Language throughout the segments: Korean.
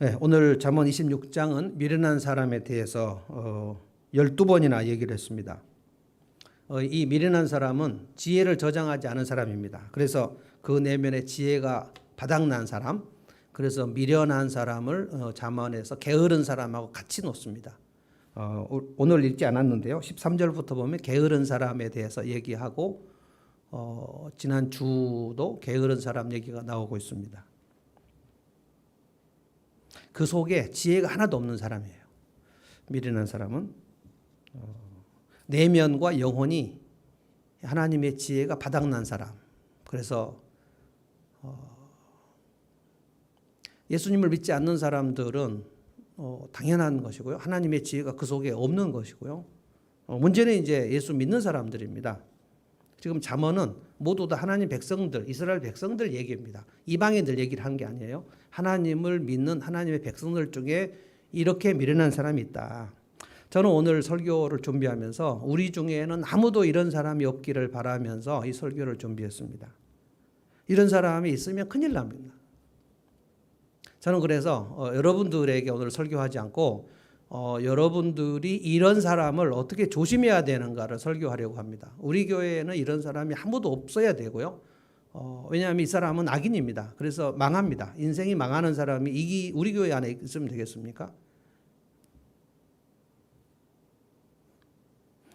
네, 오늘 잠언 26장은 미련한 사람에 대해서 12번이나 얘기를 했습니다. 이 미련한 사람은 지혜를 저장하지 않은 사람입니다. 그래서 그 내면에 지혜가 바닥난 사람, 그래서 미련한 사람을 잠언에서 게으른 사람하고 같이 놓습니다. 오늘 읽지 않았는데요. 13절부터 보면 게으른 사람에 대해서 얘기하고 지난 주도 게으른 사람 얘기가 나오고 있습니다. 그 속에 지혜가 하나도 없는 사람이에요. 미련한 사람은 내면과 영혼이 하나님의 지혜가 바닥난 사람. 그래서 예수님을 믿지 않는 사람들은 당연한 것이고요. 하나님의 지혜가 그 속에 없는 것이고요. 문제는 이제 예수 믿는 사람들입니다. 지금 잠언은 모두 다 하나님 백성들, 이스라엘 백성들 얘기입니다. 이방인들 얘기를 한 게 아니에요. 하나님을 믿는 하나님의 백성들 중에 이렇게 미련한 사람이 있다. 저는 오늘 설교를 준비하면서 우리 중에는 아무도 이런 사람이 없기를 바라면서 이 설교를 준비했습니다. 이런 사람이 있으면 큰일 납니다. 저는 그래서 여러분들에게 오늘 설교하지 않고 여러분들이 이런 사람을 어떻게 조심해야 되는가를 설교하려고 합니다. 우리 교회에는 이런 사람이 아무도 없어야 되고요. 왜냐하면 이 사람은 악인입니다. 그래서 망합니다. 인생이 망하는 사람이 우리 교회 안에 있으면 되겠습니까?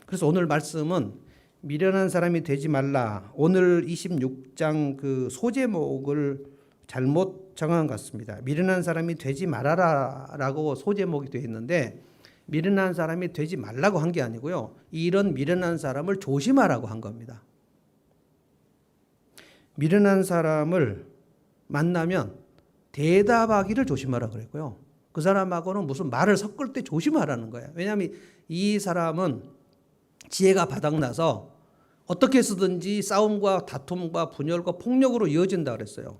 그래서 오늘 말씀은 미련한 사람이 되지 말라. 오늘 26장 그 소제목을 잘못 정한 것 같습니다. 미련한 사람이 되지 말아라라고 소제목이 되어 있는데 미련한 사람이 되지 말라고 한 게 아니고요. 이런 미련한 사람을 조심하라고 한 겁니다. 미련한 사람을 만나면 대답하기를 조심하라 그랬고요. 그 사람하고는 무슨 말을 섞을 때 조심하라는 거예요. 왜냐하면 이 사람은 지혜가 바닥나서 어떻게 쓰든지 싸움과 다툼과 분열과 폭력으로 이어진다 그랬어요.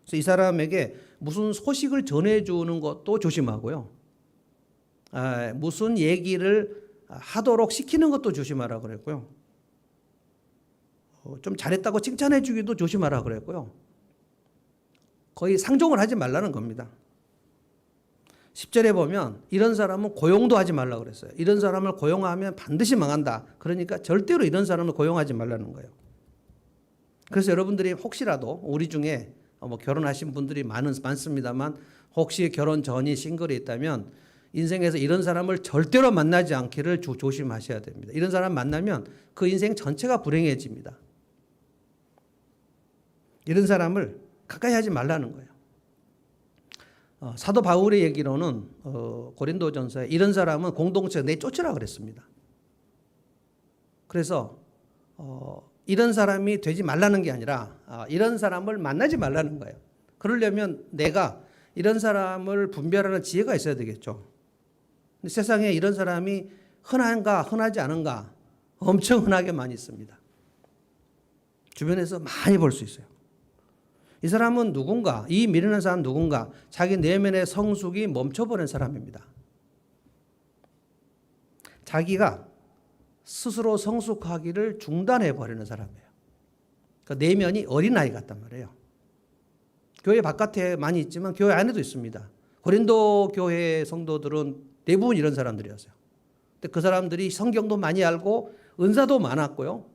그래서 이 사람에게 무슨 소식을 전해주는 것도 조심하고요. 무슨 얘기를 하도록 시키는 것도 조심하라 그랬고요. 좀 잘했다고 칭찬해 주기도 조심하라 그랬고요. 거의 상종을 하지 말라는 겁니다. 10절에 보면 이런 사람은 고용도 하지 말라 그랬어요. 이런 사람을 고용하면 반드시 망한다. 그러니까 절대로 이런 사람을 고용하지 말라는 거예요. 그래서 여러분들이 혹시라도 우리 중에 결혼하신 분들이 많습니다만 혹시 결혼 전이 싱글이 있다면 인생에서 이런 사람을 절대로 만나지 않기를 조심하셔야 됩니다. 이런 사람 만나면 그 인생 전체가 불행해집니다. 이런 사람을 가까이 하지 말라는 거예요. 사도 바울의 얘기로는 고린도전서에 이런 사람은 공동체에 내쫓으라 그랬습니다. 그래서 이런 사람이 되지 말라는 게 아니라 이런 사람을 만나지 말라는 거예요. 그러려면 내가 이런 사람을 분별하는 지혜가 있어야 되겠죠. 근데 세상에 이런 사람이 흔한가 흔하지 않은가 엄청 흔하게 많이 있습니다. 주변에서 많이 볼 수 있어요. 이 사람은 누군가, 이 미련한 사람은 누군가, 자기 내면의 성숙이 멈춰버린 사람입니다. 자기가 스스로 성숙하기를 중단해버리는 사람이에요. 그러니까 내면이 어린아이 같단 말이에요. 교회 바깥에 많이 있지만 교회 안에도 있습니다. 고린도 교회 성도들은 대부분 이런 사람들이었어요. 근데 그 사람들이 성경도 많이 알고 은사도 많았고요.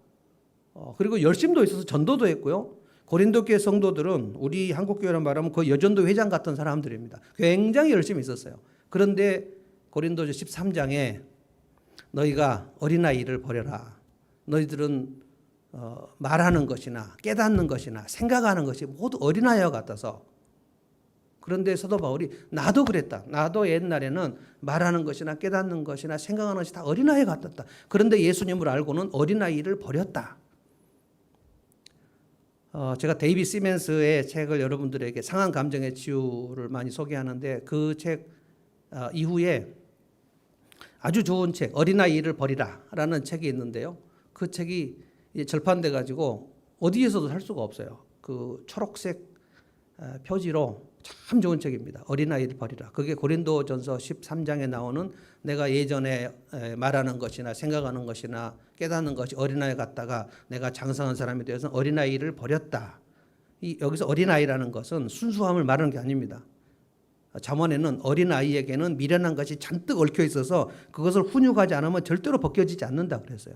그리고 열심도 있어서 전도도 했고요. 고린도 교회 성도들은 우리 한국 교회로 말하면 거의 여전도 회장 같은 사람들입니다. 굉장히 열심히 있었어요. 그런데 고린도서 13장에 너희가 어린아이를 버려라. 너희들은 말하는 것이나 깨닫는 것이나 생각하는 것이 모두 어린아이와 같아서. 그런데 사도 바울이 나도 그랬다. 나도 옛날에는 말하는 것이나 깨닫는 것이나 생각하는 것이 다 어린아이 같았다. 그런데 예수님을 알고는 어린아이를 버렸다. 제가 데이비 시멘스의 책을 여러분들에게 상한 감정의 치유를 많이 소개하는데 그 책 이후에 아주 좋은 책 어린아이를 버리라 라는 책이 있는데요. 그 책이 절판돼 가지고 어디에서도 살 수가 없어요. 그 초록색 표지로 참 좋은 책입니다. 어린아이를 버리라. 그게 고린도전서 13장에 나오는 내가 예전에 말하는 것이나 생각하는 것이나 깨닫는 것이 어린아이 같다가 내가 장성한 사람이 되어서 어린아이를 버렸다. 여기서 어린아이라는 것은 순수함을 말하는 게 아닙니다. 잠언에는 어린아이에게는 미련한 것이 잔뜩 얽혀 있어서 그것을 훈육하지 않으면 절대로 벗겨지지 않는다 그랬어요.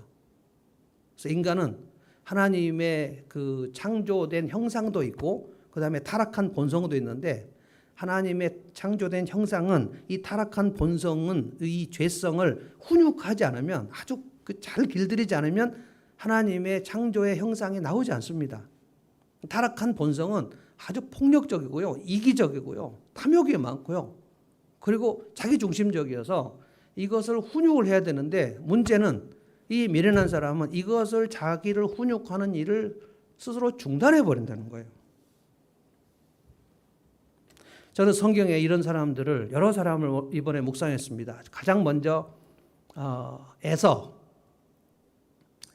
그래서 인간은 하나님의 그 창조된 형상도 있고 그다음에 타락한 본성도 있는데 하나님의 창조된 형상은 이 타락한 본성은 이 죄성을 훈육하지 않으면 아주 잘 길들이지 않으면 하나님의 창조의 형상이 나오지 않습니다. 타락한 본성은 아주 폭력적이고요, 이기적이고요, 탐욕이 많고요, 그리고 자기중심적이어서 이것을 훈육을 해야 되는데 문제는 이 미련한 사람은 이것을 자기를 훈육하는 일을 스스로 중단해 버린다는 거예요. 저는 성경에 이런 사람들을 여러 사람을 이번에 묵상했습니다. 가장 먼저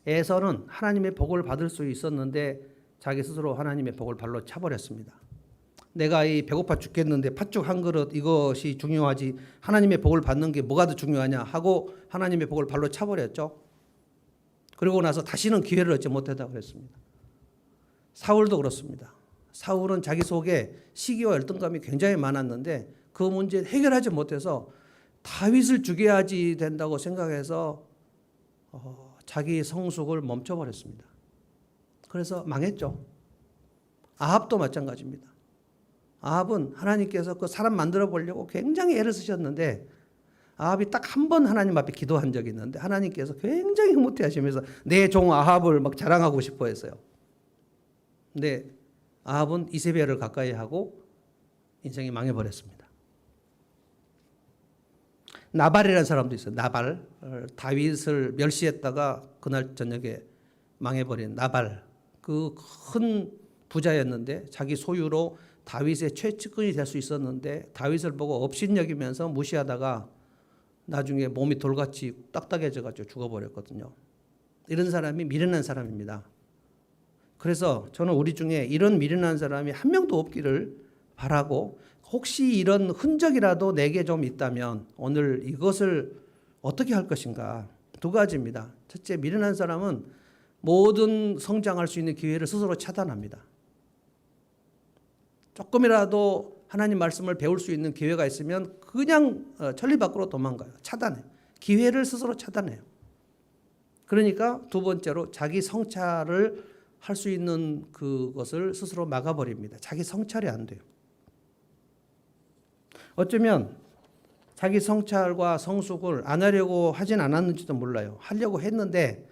에서는 하나님의 복을 받을 수 있었는데 자기 스스로 하나님의 복을 발로 차버렸습니다. 내가 이 배고파 죽겠는데 팥죽 한 그릇 이것이 중요하지 하나님의 복을 받는 게 뭐가 더 중요하냐 하고 하나님의 복을 발로 차버렸죠. 그리고 나서 다시는 기회를 얻지 못했다고 그랬습니다. 사울도 그렇습니다. 사울은 자기 속에 시기와 열등감이 굉장히 많았는데 그 문제 해결하지 못해서 다윗을 죽여야지 된다고 생각해서 자기 성숙을 멈춰버렸습니다. 그래서 망했죠. 아합도 마찬가지입니다. 아합은 하나님께서 그 사람 만들어 보려고 굉장히 애를 쓰셨는데 아합이 딱 한 번 하나님 앞에 기도한 적이 있는데 하나님께서 굉장히 흐뭇해 하시면서 내 종 아합을 막 자랑하고 싶어 했어요. 근데 아합은 이세벨을 가까이 하고 인생이 망해버렸습니다. 나발이라는 사람도 있어요. 나발. 다윗을 멸시했다가 그날 저녁에 망해버린 나발. 그 큰 부자였는데 자기 소유로 다윗의 최측근이 될 수 있었는데 다윗을 보고 업신여기면서 무시하다가 나중에 몸이 돌같이 딱딱해져가지고 죽어버렸거든요. 이런 사람이 미련한 사람입니다. 그래서 저는 우리 중에 이런 미련한 사람이 한 명도 없기를 바라고 혹시 이런 흔적이라도 내게 좀 있다면 오늘 이것을 어떻게 할 것인가. 두 가지입니다. 첫째, 미련한 사람은 모든 성장할 수 있는 기회를 스스로 차단합니다. 조금이라도 하나님 말씀을 배울 수 있는 기회가 있으면 그냥 천리 밖으로 도망가요. 차단해요. 기회를 스스로 차단해요. 그러니까 두 번째로 자기 성찰을 할 수 있는 그것을 스스로 막아버립니다. 자기 성찰이 안 돼요. 어쩌면 자기 성찰과 성숙을 안 하려고 하진 않았는지도 몰라요. 하려고 했는데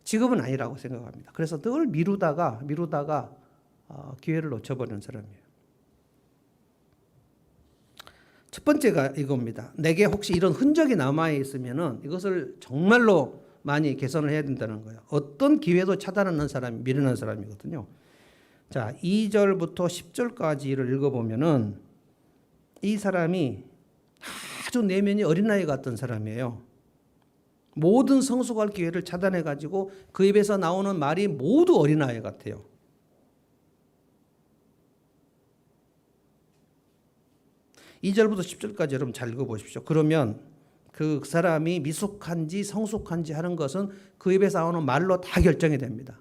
지금은 아니라고 생각합니다. 그래서 늘 미루다가 기회를 놓쳐버리는 사람이에요. 첫 번째가 이겁니다. 내게 혹시 이런 흔적이 남아있으면 이것을 정말로 많이 개선을 해야 된다는 거예요. 어떤 기회도 차단하는 사람이 미련한 사람이거든요. 자, 2절부터 10절까지를 읽어보면은 이 사람이 아주 내면이 어린아이 같은 사람이에요. 모든 성숙할 기회를 차단해가지고 그 입에서 나오는 말이 모두 어린아이 같아요. (2절부터 10절까지) 여러분 잘 읽어보십시오. 그러면 그 사람이 미숙한지 성숙한지 하는 것은 그 입에서 나오는 말로 다 결정이 됩니다.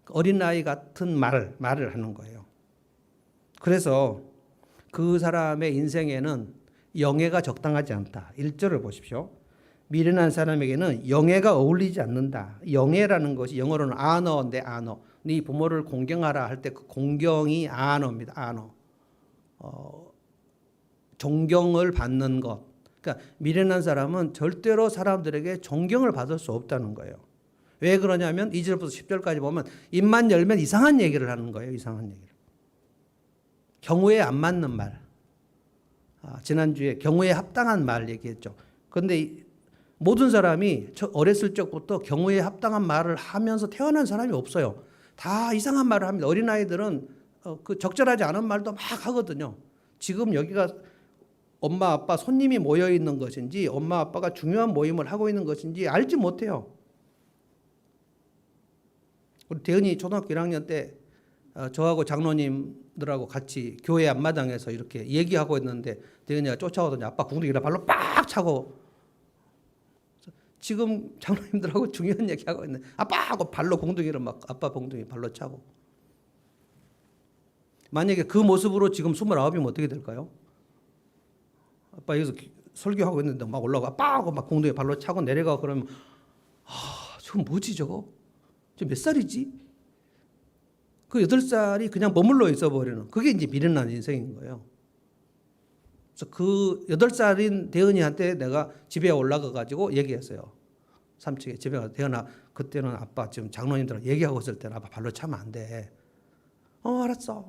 어린아이 같은 말을 하는 거예요. 그래서 그 사람의 인생에는 영예가 적당하지 않다. 1절을 보십시오. 미련한 사람에게는 영예가 어울리지 않는다. 영예라는 것이 영어로는 아너인데 아너. 네 부모를 공경하라 할 때 그 공경이 아너입니다. 아너. 존경을 받는 것. 그러니까 미련한 사람은 절대로 사람들에게 존경을 받을 수 없다는 거예요. 왜 그러냐면 2절부터 10절까지 보면 입만 열면 이상한 얘기를 하는 거예요. 이상한 얘기를. 경우에 안 맞는 말. 지난주에 경우에 합당한 말 얘기했죠. 그런데 모든 사람이 어렸을 적부터 경우에 합당한 말을 하면서 태어난 사람이 없어요. 다 이상한 말을 합니다. 어린아이들은 그 적절하지 않은 말도 막 하거든요. 지금 여기가 엄마 아빠 손님이 모여 있는 것인지 엄마 아빠가 중요한 모임을 하고 있는 것인지 알지 못해요. 우리 대은이 초등학교 1학년 때 저하고 장로님들하고 같이 교회 앞마당에서 이렇게 얘기하고 있는데 대은이가 쫓아오더니 아빠 궁둥이를 발로 빡 차고, 지금 장로님들하고 중요한 얘기하고 있는데 아빠 하고 발로 궁둥이를 막 아빠 궁둥이 발로 차고. 만약에 그 모습으로 지금 29이면 어떻게 될까요? 아빠 여기서 설교하고 있는데 막 올라가 빠고 막 공중에 발로 차고 내려가 그러면 저거 뭐지 저거? 저 몇 살이지? 그 8살이 그냥 머물러 있어 버리는 그게 이제 미련한 인생인 거예요. 그래서 그 8살인 대은이한테 내가 집에 올라가 가지고 얘기했어요. 삼촌이 집에 가서 대은아 그때는 아빠 지금 장로님들하고 얘기하고 있을 때는 아빠 발로 차면 안 돼. 알았어.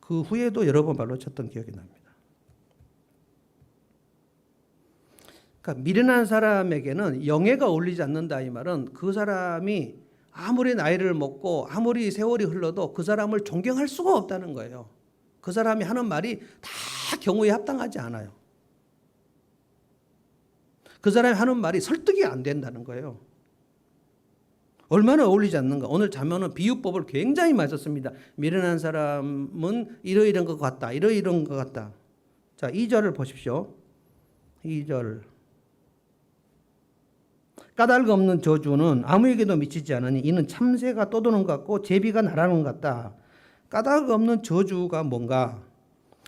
그 후에도 여러 번 발로 쳤던 기억이 납니다. 그러니까 미련한 사람에게는 영예가 어울리지 않는다 이 말은 그 사람이 아무리 나이를 먹고 아무리 세월이 흘러도 그 사람을 존경할 수가 없다는 거예요. 그 사람이 하는 말이 다 경우에 합당하지 않아요. 그 사람이 하는 말이 설득이 안 된다는 거예요. 얼마나 어울리지 않는가. 오늘 자면은 비유법을 굉장히 많이 썼습니다. 미련한 사람은 이러이런 것 같다. 이러이런 것 같다. 자, 2절을 보십시오. 2절. 까닭 없는 저주는 아무에게도 미치지 않으니 이는 참새가 떠도는 것 같고 제비가 날아가는 것 같다. 까닭 없는 저주가 뭔가?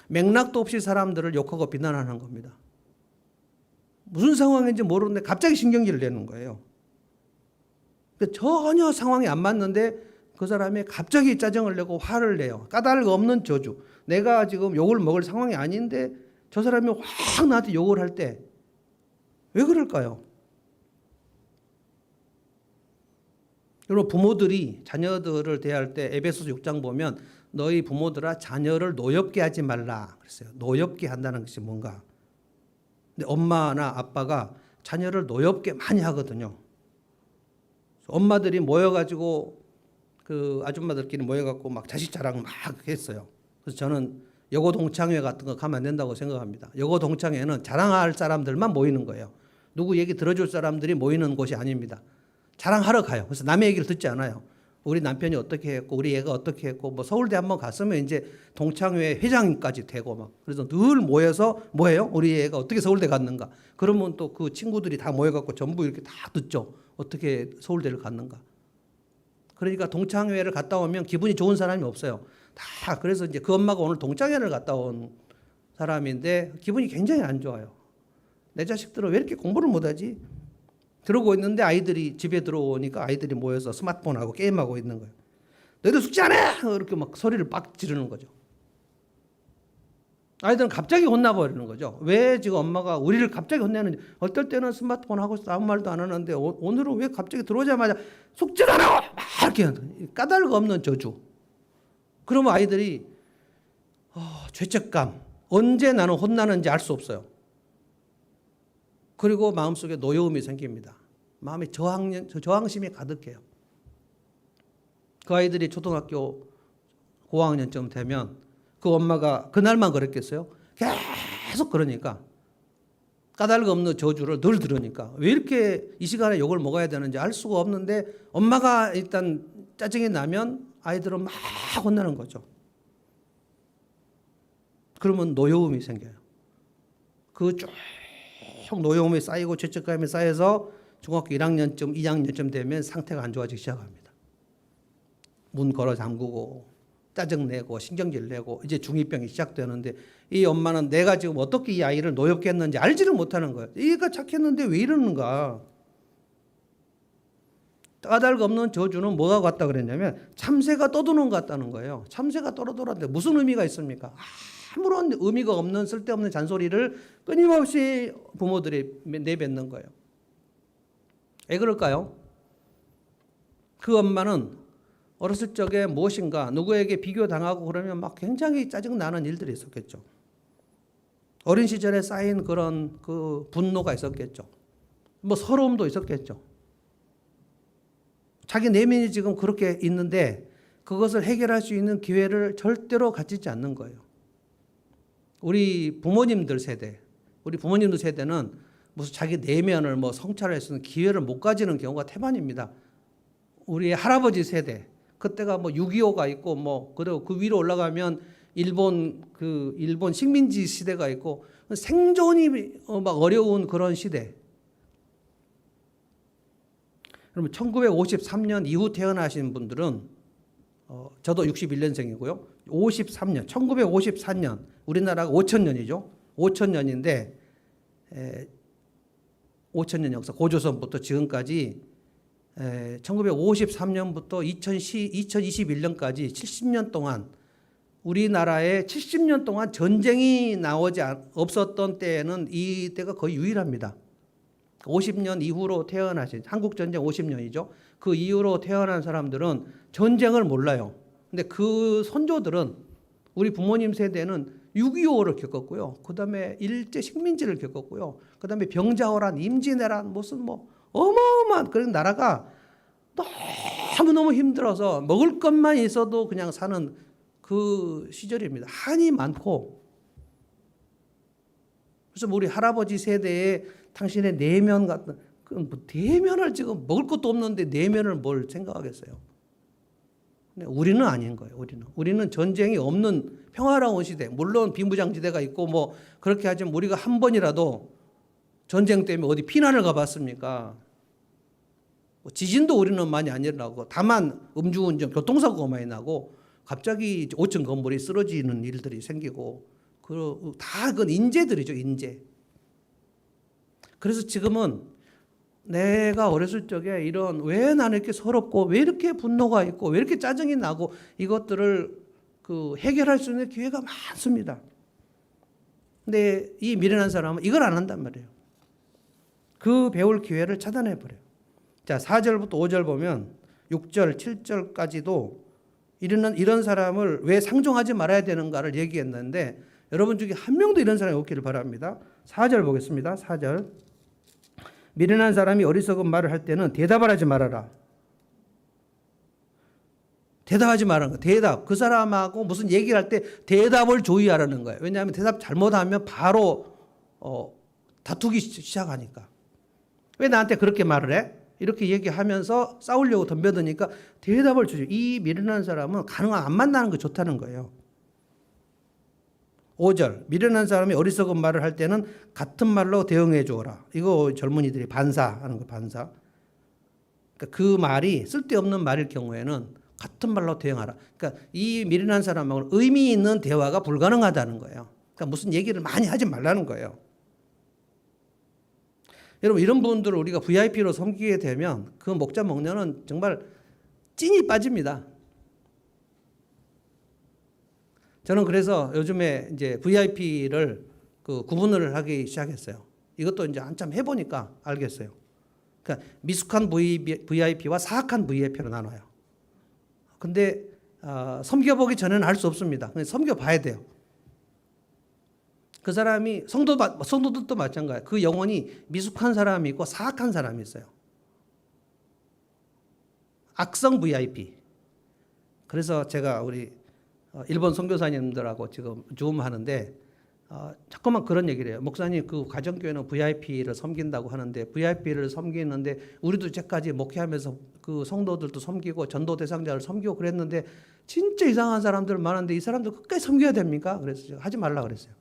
맥락도 없이 사람들을 욕하고 비난하는 겁니다. 무슨 상황인지 모르는데 갑자기 신경질을 내는 거예요. 전혀 상황이 안 맞는데 그 사람이 갑자기 짜증을 내고 화를 내요. 까닭 없는 저주. 내가 지금 욕을 먹을 상황이 아닌데 저 사람이 확 나한테 욕을 할 때 왜 그럴까요? 여러분 부모들이 자녀들을 대할 때 에베소서 6장 보면 너희 부모들아 자녀를 노엽게 하지 말라 그랬어요. 노엽게 한다는 것이 뭔가? 근데 엄마나 아빠가 자녀를 노엽게 많이 하거든요. 엄마들이 모여가지고 그 아줌마들끼리 모여갖고 막 자식 자랑 막 했어요. 그래서 저는 여고 동창회 같은 거 가면 안 된다고 생각합니다. 여고 동창회는 자랑할 사람들만 모이는 거예요. 누구 얘기 들어줄 사람들이 모이는 곳이 아닙니다. 자랑하러 가요. 그래서 남의 얘기를 듣지 않아요. 우리 남편이 어떻게 했고 우리 애가 어떻게 했고 뭐 서울대 한번 갔으면 이제 동창회 회장까지 되고 막 그래서 늘 모여서 뭐예요? 우리 애가 어떻게 서울대 갔는가? 그러면 또 그 친구들이 다 모여갖고 전부 이렇게 다 듣죠. 어떻게 서울대를 갔는가? 그러니까 동창회를 갔다 오면 기분이 좋은 사람이 없어요. 다 그래서 이제 그 엄마가 오늘 동창회를 갔다 온 사람인데 기분이 굉장히 안 좋아요. 내 자식들은 왜 이렇게 공부를 못하지? 그러고 있는데 아이들이 집에 들어오니까 아이들이 모여서 스마트폰하고 게임하고 있는 거예요. 너희들 숙제 안 해! 이렇게 막 소리를 빡 지르는 거죠. 아이들은 갑자기 혼나버리는 거죠. 왜 지금 엄마가 우리를 갑자기 혼내는지. 어떨 때는 스마트폰 하고 있어 아무 말도 안 하는데 오늘은 왜 갑자기 들어오자마자 숙제를 안 하고 막 이렇게 까닭 없는 저주. 그러면 아이들이 죄책감. 언제 나는 혼나는지 알 수 없어요. 그리고 마음속에 노여움이 생깁니다. 마음에 저항심이 가득해요. 그 아이들이 초등학교 고학년쯤 되면 그 엄마가 그날만 그랬겠어요? 계속 그러니까 까닭 없는 저주를 늘 들으니까 왜 이렇게 이 시간에 욕을 먹어야 되는지 알 수가 없는데 엄마가 일단 짜증이 나면 아이들은 막 혼나는 거죠. 그러면 노여움이 생겨요. 그 쭉 노여움이 쌓이고 죄책감이 쌓여서 중학교 1학년쯤 2학년쯤 되면 상태가 안 좋아지기 시작합니다. 문 걸어 잠그고 짜증내고 신경질 내고 이제 중2병이 시작되는데 이 엄마는 내가 지금 어떻게 이 아이를 노엽게 했는지 알지를 못하는 거예요. 얘가 착했는데 왜 이러는가. 까닭 없는 저주는 뭐가 같다 그랬냐면 참새가 떠도는 것 같다는 거예요. 참새가 떠돌았는데 무슨 의미가 있습니까? 아무런 의미가 없는 쓸데없는 잔소리를 끊임없이 부모들이 내뱉는 거예요. 왜 그럴까요? 그 엄마는 어렸을 적에 무엇인가 누구에게 비교당하고 그러면 막 굉장히 짜증나는 일들이 있었겠죠. 어린 시절에 쌓인 그런 그 분노가 있었겠죠. 뭐 서러움도 있었겠죠. 자기 내면이 지금 그렇게 있는데 그것을 해결할 수 있는 기회를 절대로 가지지 않는 거예요. 우리 부모님들 세대는 무슨 자기 내면을 뭐 성찰할 수 있는 기회를 못 가지는 경우가 태반입니다. 우리 할아버지 세대, 그때가 뭐 6.25가 있고 뭐 그리고 그 위로 올라가면 일본 식민지 시대가 있고 생존이 막 어려운 그런 시대. 그러면 1953년 이후 태어나신 분들은 저도 61년생이고요. 1953년 우리나라가 5000년이죠. 5,000년인데 5,000년 역사 고조선부터 지금까지 1953년부터 2021년까지 70년 동안 우리나라에 70년 동안 전쟁이 없었던 때에는 이 때가 거의 유일합니다. 50년 이후로 태어나신 한국전쟁 50년이죠. 그 이후로 태어난 사람들은 전쟁을 몰라요. 근데 그 선조들은 우리 부모님 세대는 6.25를 겪었고요. 그 다음에 일제 식민지를 겪었고요. 그 다음에 병자호란, 임진왜란, 무슨 어마어마한 그런 나라가 너무너무 힘들어서 먹을 것만 있어도 그냥 사는 그 시절입니다. 한이 많고. 그래서 우리 할아버지 세대에 당신의 내면 같은, 대면을 지금 먹을 것도 없는데 내면을 뭘 생각하겠어요. 우리는 아닌 거예요. 우리는 전쟁이 없는 평화로운 시대. 물론 비무장지대가 있고 그렇게 하지만 우리가 한 번이라도 전쟁 때문에 어디 피난을 가봤습니까? 지진도 우리는 많이 안 일어나고 다만 음주운전, 교통사고가 많이 나고 갑자기 5층 건물이 쓰러지는 일들이 생기고 다 그건 인재들이죠. 인재. 그래서 지금은 내가 어렸을 적에 왜 나는 이렇게 서럽고 왜 이렇게 분노가 있고 왜 이렇게 짜증이 나고 이것들을 해결할 수 있는 기회가 많습니다. 근데 이 미련한 사람은 이걸 안 한단 말이에요. 그 배울 기회를 차단해 버려요. 자, 4절부터 5절 보면 6절, 7절까지도 이런 사람을 왜 상종하지 말아야 되는가를 얘기했는데 여러분 중에 한 명도 이런 사람이 없기를 바랍니다. 4절 보겠습니다. 4절. 미련한 사람이 어리석은 말을 할 때는 대답을 하지 말아라. 대답하지 말라는 거예요. 대답. 그 사람하고 무슨 얘기를 할 때 대답을 조의하라는 거예요. 왜냐하면 대답 잘못하면 바로 다투기 시작하니까. 왜 나한테 그렇게 말을 해? 이렇게 얘기하면서 싸우려고 덤벼드니까 대답을 주죠. 이 미련한 사람은 가능한 안 만나는 거 좋다는 거예요. 5절. 미련한 사람이 어리석은 말을 할 때는 같은 말로 대응해 주어라. 이거 젊은이들이 반사하는 거 반사. 그러니까 그 말이 쓸데없는 말일 경우에는 같은 말로 대응하라. 그러니까 이 미련한 사람하고는 의미 있는 대화가 불가능하다는 거예요. 그러니까 무슨 얘기를 많이 하지 말라는 거예요. 여러분 이런 분들을 우리가 VIP로 섬기게 되면 그 목자 목녀는 정말 찐이 빠집니다. 저는 그래서 요즘에 이제 VIP를 구분을 하기 시작했어요. 이것도 이제 한참 해보니까 알겠어요. 그러니까 미숙한 VIP와 사악한 VIP로 나눠요. 근데 섬겨보기 전에는 알 수 없습니다. 섬겨봐야 돼요. 그 사람이 성도들도 마찬가지예요. 그 영혼이 미숙한 사람이 있고 사악한 사람이 있어요. 악성 VIP. 그래서 제가 우리 일본 선교사님들하고 지금 줌 하는데 자꾸만 그런 얘기를 해요. 목사님 그 가정교회는 VIP를 섬긴다고 하는데 VIP를 섬기는데 우리도 이제까지 목회하면서 그 성도들도 섬기고 전도 대상자를 섬기고 그랬는데 진짜 이상한 사람들 많은데 이 사람들 끝까지 섬겨야 됩니까? 그래서 제가 하지 말라 그랬어요.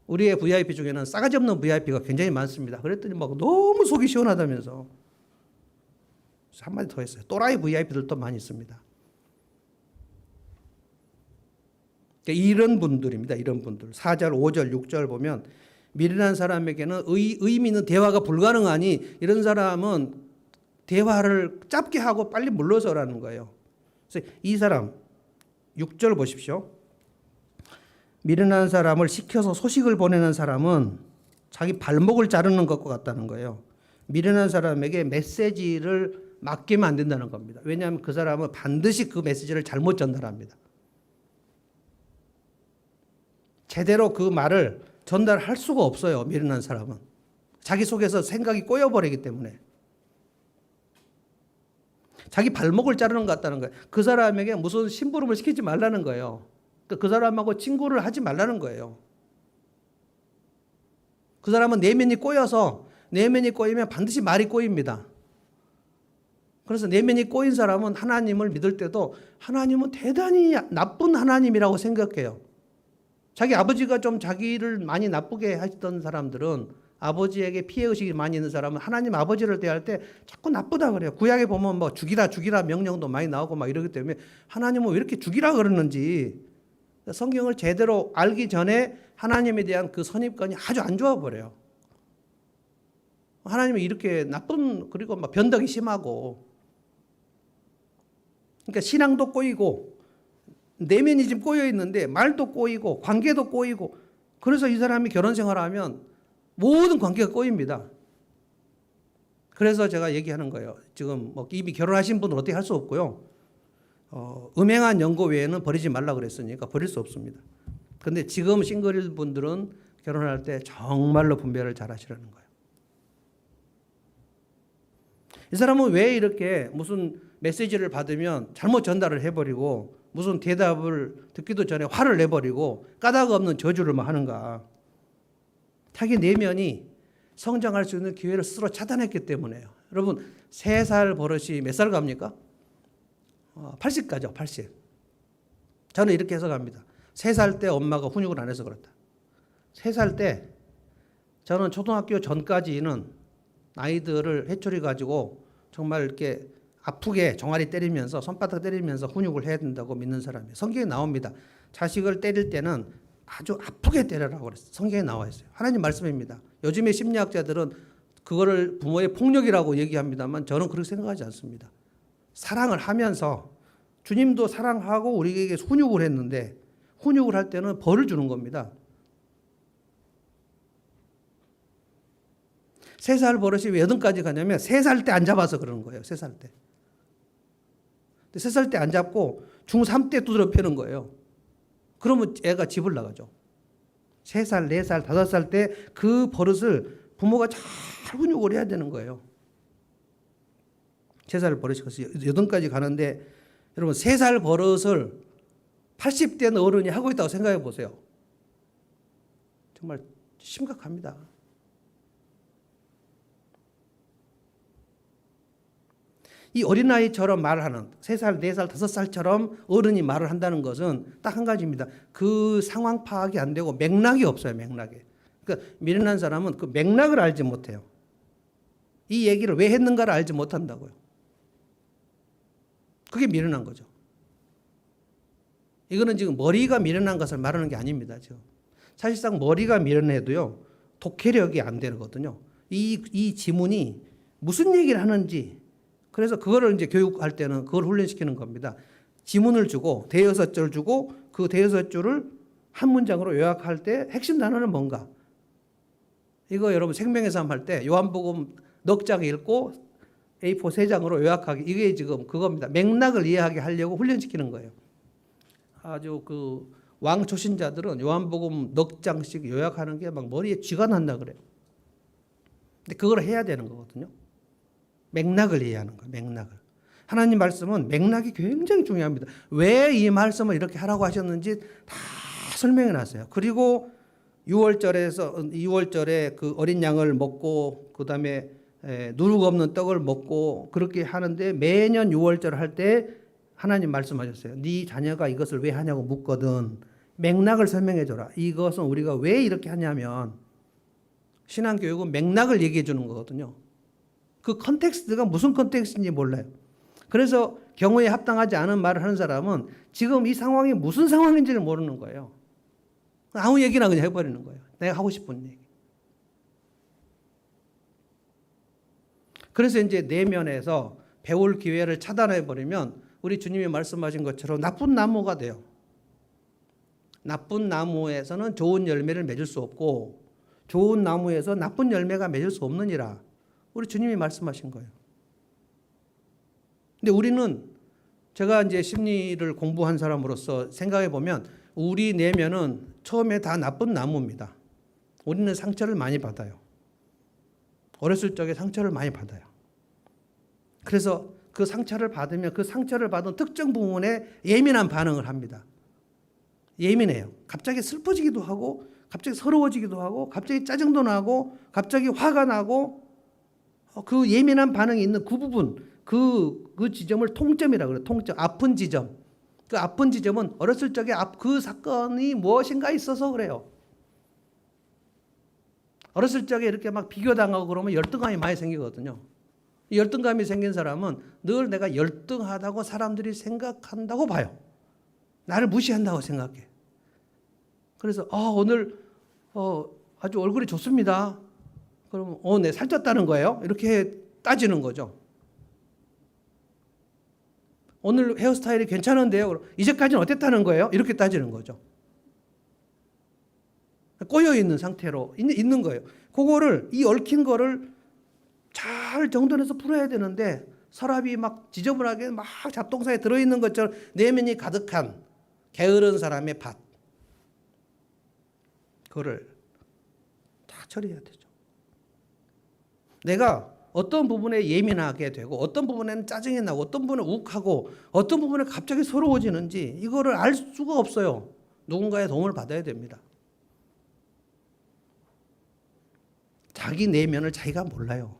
우리의 VIP 중에는 싸가지 없는 VIP가 굉장히 많습니다. 그랬더니 너무 속이 시원하다면서 한마디 더 했어요. 또라이 VIP들도 많이 있습니다. 이런 분들입니다. 이런 분들. 4절, 5절, 6절 보면 미련한 사람에게는 의미 있는 대화가 불가능하니 이런 사람은 대화를 짧게 하고 빨리 물러서라는 거예요. 그래서 이 사람 6절 보십시오. 미련한 사람을 시켜서 소식을 보내는 사람은 자기 발목을 자르는 것과 같다는 거예요. 미련한 사람에게 메시지를 맡기면 안 된다는 겁니다. 왜냐하면 그 사람은 반드시 그 메시지를 잘못 전달합니다. 제대로 그 말을 전달할 수가 없어요. 미련한 사람은. 자기 속에서 생각이 꼬여버리기 때문에. 자기 발목을 자르는 것 같다는 거예요. 그 사람에게 무슨 심부름을 시키지 말라는 거예요. 그 사람하고 친구를 하지 말라는 거예요. 그 사람은 내면이 꼬여서 내면이 꼬이면 반드시 말이 꼬입니다. 그래서 내면이 꼬인 사람은 하나님을 믿을 때도 하나님은 대단히 나쁜 하나님이라고 생각해요. 자기 아버지가 좀 자기를 많이 나쁘게 하시던 사람들은 아버지에게 피해의식이 많이 있는 사람은 하나님 아버지를 대할 때 자꾸 나쁘다 그래요. 구약에 보면 죽이라 명령도 많이 나오고 이러기 때문에 하나님은 왜 이렇게 죽이라 그러는지 성경을 제대로 알기 전에 하나님에 대한 그 선입관이 아주 안 좋아 버려요. 하나님이 이렇게 나쁜, 그리고 막 변덕이 심하고, 그러니까 신앙도 꼬이고 내면이 지금 꼬여 있는데 말도 꼬이고 관계도 꼬이고, 그래서 이 사람이 결혼 생활하면 모든 관계가 꼬입니다. 그래서 제가 얘기하는 거예요. 지금 뭐 이미 결혼하신 분은 어떻게 할 수 없고요. 음행한 연고 외에는 버리지 말라 그랬으니까 버릴 수 없습니다. 그런데 지금 싱글일 분들은 결혼할 때 정말로 분별을 잘 하시라는 거예요. 이 사람은 왜 이렇게 무슨 메시지를 받으면 잘못 전달을 해버리고 무슨 대답을 듣기도 전에 화를 내버리고 까닭 없는 저주를 막 하는가? 자기 내면이 성장할 수 있는 기회를 스스로 차단했기 때문에요. 여러분, 3살 버릇이 몇 살 갑니까? 80 가죠, 80. 저는 이렇게 해석합니다. 3살 때 엄마가 훈육을 안 해서 그렇다. 3살 때 저는 초등학교 전까지는 아이들을 해초리 가지고 정말 이렇게 아프게 종아리 때리면서 손바닥 때리면서 훈육을 해야 된다고 믿는 사람이에요. 성경에 나옵니다. 자식을 때릴 때는 아주 아프게 때리라고 그랬어요. 성경에 나와 있어요. 하나님 말씀입니다. 요즘의 심리학자들은 그거를 부모의 폭력이라고 얘기합니다만 저는 그렇게 생각하지 않습니다. 사랑을 하면서, 주님도 사랑하고 우리에게 훈육을 했는데 훈육을 할 때는 벌을 주는 겁니다. 3살 버릇이 왜 8까지 가냐면 3살 때 안 잡아서 그러는 거예요. 3살 때. 3살 때 안 잡고 중3 때 두드려 패는 거예요. 그러면 애가 집을 나가죠. 3살, 4살, 5살 때 그 버릇을 부모가 잘 훈육을 해야 되는 거예요. 3살 버릇이 8까지 가는데, 여러분 3살 버릇을 80대 어른이 하고 있다고 생각해 보세요. 정말 심각합니다. 이 어린아이처럼 말하는 3살, 4살, 5살처럼 어른이 말을 한다는 것은 딱 한 가지입니다. 그 상황 파악이 안 되고 맥락이 없어요. 맥락이. 그러니까 미련한 사람은 그 맥락을 알지 못해요. 이 얘기를 왜 했는가를 알지 못한다고요. 그게 미련한 거죠. 이거는 지금 머리가 미련한 것을 말하는 게 아닙니다. 지금. 사실상 머리가 미련해도요, 독해력이 안 되거든요. 이 지문이 무슨 얘기를 하는지, 그래서 그거를 이제 교육할 때는 그걸 훈련시키는 겁니다. 지문을 주고 대여섯 줄 주고 그 대여섯 줄을 한 문장으로 요약할 때 핵심 단어는 뭔가. 이거 여러분 생명의 삶 할 때 요한복음 넉 장 읽고 A4 3장으로 요약하기, 이게 지금 그겁니다. 맥락을 이해하게 하려고 훈련시키는 거예요. 아주 그 왕 초신자들은 요한복음 넉 장씩 요약하는 게 막 머리에 쥐가 난다 그래요. 근데 그걸 해야 되는 거거든요. 맥락을 이해하는 거예요. 맥락을. 하나님 말씀은 맥락이 굉장히 중요합니다. 왜 이 말씀을 이렇게 하라고 하셨는지 다 설명해 놨어요. 그리고 6월절에 그 어린 양을 먹고 그다음에 누룩 없는 떡을 먹고 그렇게 하는데, 매년 6월절 할 때 하나님 말씀하셨어요. 네 자녀가 이것을 왜 하냐고 묻거든 맥락을 설명해 줘라. 이것은 우리가 왜 이렇게 하냐면, 신앙교육은 맥락을 얘기해 주는 거거든요. 그 컨텍스트가 무슨 컨텍스트인지 몰라요. 그래서 경우에 합당하지 않은 말을 하는 사람은 지금 이 상황이 무슨 상황인지를 모르는 거예요. 아무 얘기나 그냥 해버리는 거예요. 내가 하고 싶은 얘기. 그래서 이제 내면에서 배울 기회를 차단해버리면 우리 주님이 말씀하신 것처럼 나쁜 나무가 돼요. 나쁜 나무에서는 좋은 열매를 맺을 수 없고 좋은 나무에서 나쁜 열매가 맺을 수 없느니라. 우리 주님이 말씀하신 거예요. 근데 우리는, 제가 이제 심리를 공부한 사람으로서 생각해 보면 우리 내면은 처음에 다 나쁜 나무입니다. 우리는 상처를 많이 받아요. 어렸을 적에 상처를 많이 받아요. 그래서 그 상처를 받으면 그 상처를 받은 특정 부분에 예민한 반응을 합니다. 예민해요. 갑자기 슬퍼지기도 하고 갑자기 서러워지기도 하고 갑자기 짜증도 나고 갑자기 화가 나고, 그 예민한 반응이 있는 그 부분, 그 지점을 통점이라고 그래요. 통점, 아픈 지점. 그 아픈 지점은 어렸을 적에 그 사건이 무엇인가 있어서 그래요. 어렸을 적에 이렇게 막 비교당하고 그러면 열등감이 많이 생기거든요. 이 열등감이 생긴 사람은 늘 내가 열등하다고 사람들이 생각한다고 봐요. 나를 무시한다고 생각해. 그래서 오늘 아주 얼굴이 좋습니다. 그러면 네, 살쪘다는 거예요? 이렇게 따지는 거죠. 오늘 헤어스타일이 괜찮은데요? 이제까지는 어땠다는 거예요? 이렇게 따지는 거죠. 꼬여있는 상태로 있는 거예요. 그거를, 이 얽힌 거를 잘 정돈해서 풀어야 되는데, 서랍이 막 지저분하게 막 잡동사에 들어있는 것처럼 내면이 가득한 게으른 사람의 밭. 그거를 다 처리해야 되죠. 내가 어떤 부분에 예민하게 되고, 어떤 부분에는 짜증이 나고, 어떤 부분에 욱하고, 어떤 부분에 갑자기 서러워지는지 이거를 알 수가 없어요. 누군가의 도움을 받아야 됩니다. 자기 내면을 자기가 몰라요.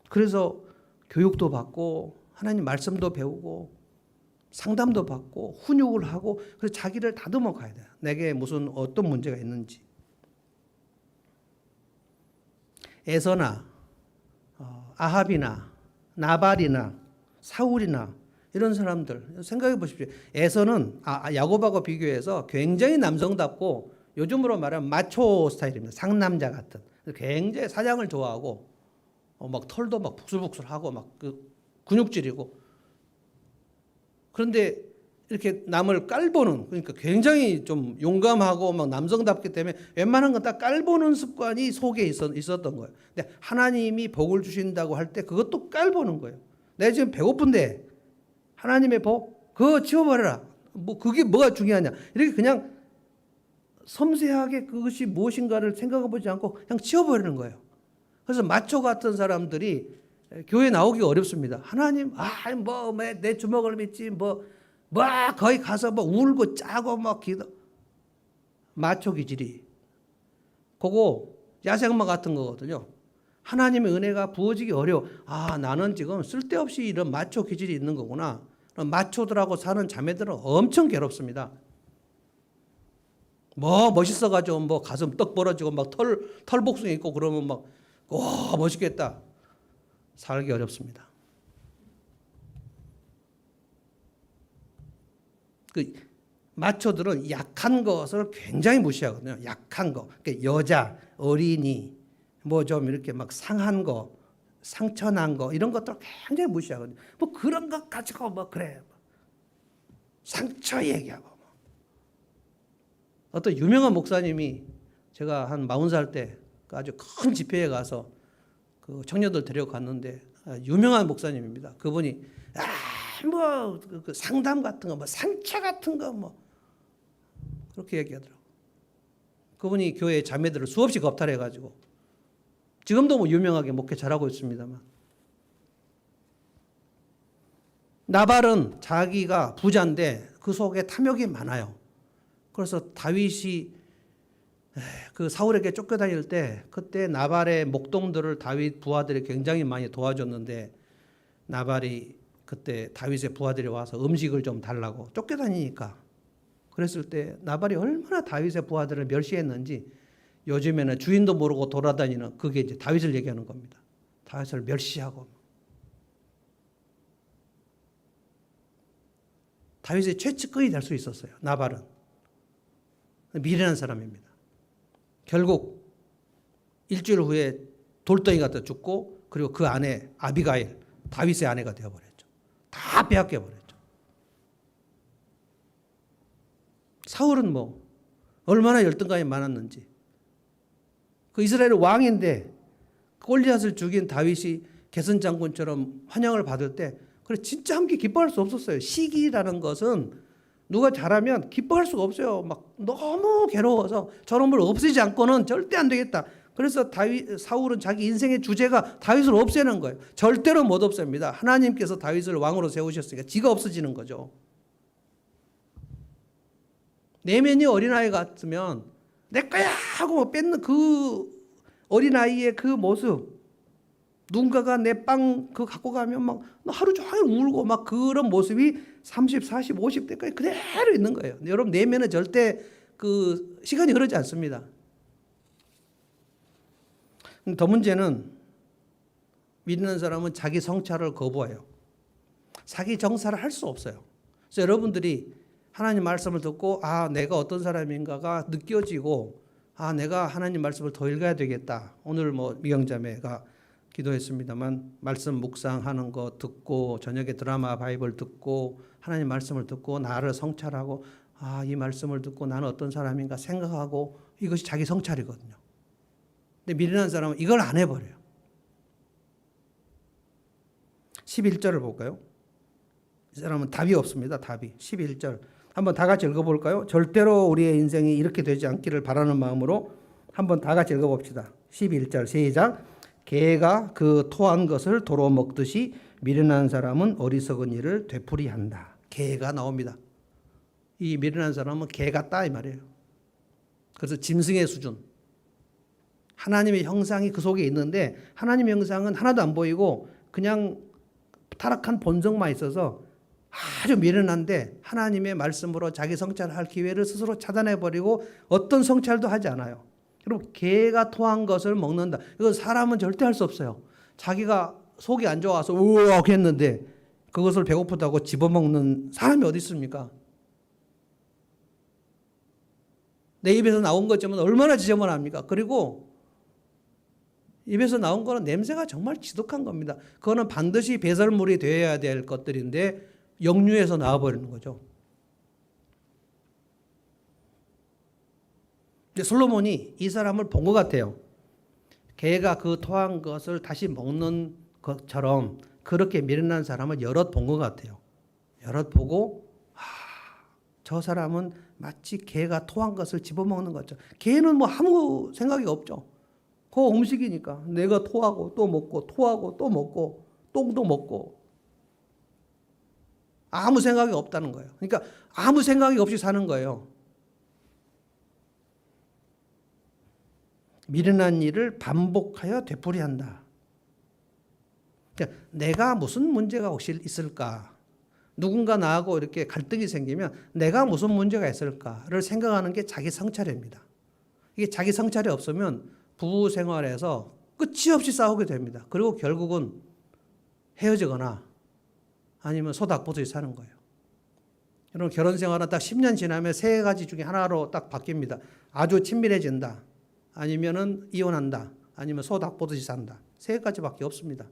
그래서 교육도 받고 하나님 말씀도 배우고 상담도 받고 훈육을 하고, 그래서 자기를 다듬어 가야 돼요. 내게 무슨 어떤 문제가 있는지. 에서나 아합이나 나발이나 사울이나 이런 사람들 생각해 보십시오. 에서는 야곱하고 비교해서 굉장히 남성답고, 요즘으로 말하면 마초 스타일입니다. 상남자 같은. 굉장히 사장을 좋아하고 막 털도 막 북술북술하고 막 그 근육질이고, 그런데 이렇게 남을 깔보는, 그러니까 굉장히 좀 용감하고 막 남성답기 때문에 웬만한 건 다 깔보는 습관이 속에 있었던 거예요. 근데 하나님이 복을 주신다고 할 때 그것도 깔보는 거예요. 내가 지금 배고픈데 하나님의 복 그거 치워버려라. 뭐 그게 뭐가 중요하냐. 이렇게 그냥 섬세하게 그것이 무엇인가를 생각해 보지 않고 그냥 치워버리는 거예요. 그래서 마초 같은 사람들이 교회 나오기 어렵습니다. 하나님, 내 주먹을 믿지, 거기 가서 울고 짜고 기도. 마초 기질이. 그거 야생마 같은 거거든요. 하나님의 은혜가 부어지기 어려워. 나는 지금 쓸데없이 이런 마초 기질이 있는 거구나. 마초들하고 사는 자매들은 엄청 괴롭습니다. 멋있어가지고 가슴 떡 벌어지고 털복숭이 있고 그러면 멋있겠다. 살기 어렵습니다. 그 마초들은 약한 것을 굉장히 무시하거든요. 약한 거. 그러니까 여자, 어린이, 좀 이렇게 상한 거, 상처난 거, 이런 것들을 굉장히 무시하거든요. 그런 것 가지고 그래. 상처 얘기하고. 어떤 유명한 목사님이, 제가 한 40살 때 아주 큰 집회에 가서 그 청년들 데려갔는데, 유명한 목사님입니다. 그분이 그 상담 같은 거, 상처 같은 거 그렇게 얘기하더라고. 그분이 교회 자매들을 수없이 겁탈해가지고 지금도 유명하게 목회 잘하고 있습니다만, 나발은 자기가 부자인데 그 속에 탐욕이 많아요. 그래서 다윗이 그 사울에게 쫓겨다닐 때, 그때 나발의 목동들을 다윗 부하들이 굉장히 많이 도와줬는데, 나발이 그때 다윗의 부하들이 와서 음식을 좀 달라고 쫓겨다니니까, 그랬을 때 나발이 얼마나 다윗의 부하들을 멸시했는지, 요즘에는 주인도 모르고 돌아다니는, 그게 이제 다윗을 얘기하는 겁니다. 다윗을 멸시하고. 다윗의 최측근이 될 수 있었어요. 나발은 미련한 사람입니다. 결국 일주일 후에 돌덩이 갖다 죽고, 그리고 그 아내 아비가일, 다윗의 아내가 되어버렸죠. 다 빼앗겨버렸죠. 사울은 얼마나 열등감이 많았는지. 그 이스라엘 왕인데 골리앗을 죽인 다윗이 게슨 장군처럼 환영을 받을 때, 그래 진짜 함께 기뻐할 수 없었어요. 시기라는 것은 누가 잘하면 기뻐할 수가 없어요. 너무 괴로워서 저놈을 없애지 않고는 절대 안 되겠다. 그래서 사울은 자기 인생의 주제가 다윗을 없애는 거예요. 절대로 못 없앱니다. 하나님께서 다윗을 왕으로 세우셨으니까 지가 없어지는 거죠. 내면이 어린아이 같으면 내 거야 하고 뺏는 그 어린아이의 그 모습, 누군가가 내 빵 그거 갖고 가면 하루 종일 울고 그런 모습이 30, 40, 50대까지 그대로 있는 거예요. 여러분, 내면은 절대 그 시간이 흐르지 않습니다. 더 문제는, 믿는 사람은 자기 성찰을 거부해요. 자기 정사를 할 수 없어요. 그래서 여러분들이 하나님 말씀을 듣고 내가 어떤 사람인가가 느껴지고 내가 하나님 말씀을 더 읽어야 되겠다. 오늘 미경자매가 기도했습니다만 말씀 묵상하는 거 듣고 저녁에 드라마 바이블 듣고 하나님 말씀을 듣고 나를 성찰하고 이 말씀을 듣고 나는 어떤 사람인가 생각하고 이것이 자기 성찰이거든요. 근데 미련한 사람은 이걸 안 해버려요. 11절을 볼까요? 이 사람은 답이 없습니다. 답이. 11절. 한번 다 같이 읽어볼까요? 절대로 우리의 인생이 이렇게 되지 않기를 바라는 마음으로 한번 다 같이 읽어봅시다. 11절 시작. 개가 그 토한 것을 도로 먹듯이 미련한 사람은 어리석은 일을 되풀이한다. 개가 나옵니다. 이 미련한 사람은 개 같다 이 말이에요. 그래서 짐승의 수준. 하나님의 형상이 그 속에 있는데 하나님의 형상은 하나도 안 보이고 그냥 타락한 본성만 있어서 아주 미련한데 하나님의 말씀으로 자기 성찰할 기회를 스스로 차단해버리고 어떤 성찰도 하지 않아요. 그리고 개가 토한 것을 먹는다. 이거 사람은 절대 할 수 없어요. 자기가 속이 안 좋아서 우억 했는데 그것을 배고프다고 집어먹는 사람이 어디 있습니까? 내 입에서 나온 것쯤은 얼마나 지저분합니까? 그리고 입에서 나온 거는 냄새가 정말 지독한 겁니다. 그거는 반드시 배설물이 되어야 될 것들인데 역류해서 나와버리는 거죠. 근데 솔로몬이 이 사람을 본 것 같아요. 개가 그 토한 것을 다시 먹는 것처럼 그렇게 미련한 사람을 여럿 본 것 같아요. 여럿 보고 저 사람은 마치 개가 토한 것을 집어먹는 것처럼. 개는 아무 생각이 없죠. 그 음식이니까 내가 토하고 또 먹고 토하고 또 먹고 똥도 먹고 아무 생각이 없다는 거예요. 그러니까 아무 생각이 없이 사는 거예요. 미련한 일을 반복하여 되풀이한다. 그러니까 내가 무슨 문제가 혹시 있을까? 누군가 나하고 이렇게 갈등이 생기면 내가 무슨 문제가 있을까를 생각하는 게 자기 성찰입니다. 이게 자기 성찰이 없으면 부부 생활에서 끝이 없이 싸우게 됩니다. 그리고 결국은 헤어지거나 아니면 소닥보듯이 사는 거예요. 여러분 결혼 생활은 딱 10년 지나면 세 가지 중에 하나로 딱 바뀝니다. 아주 친밀해진다. 아니면은 이혼한다. 아니면 소닥보듯이 산다. 세 가지밖에 없습니다.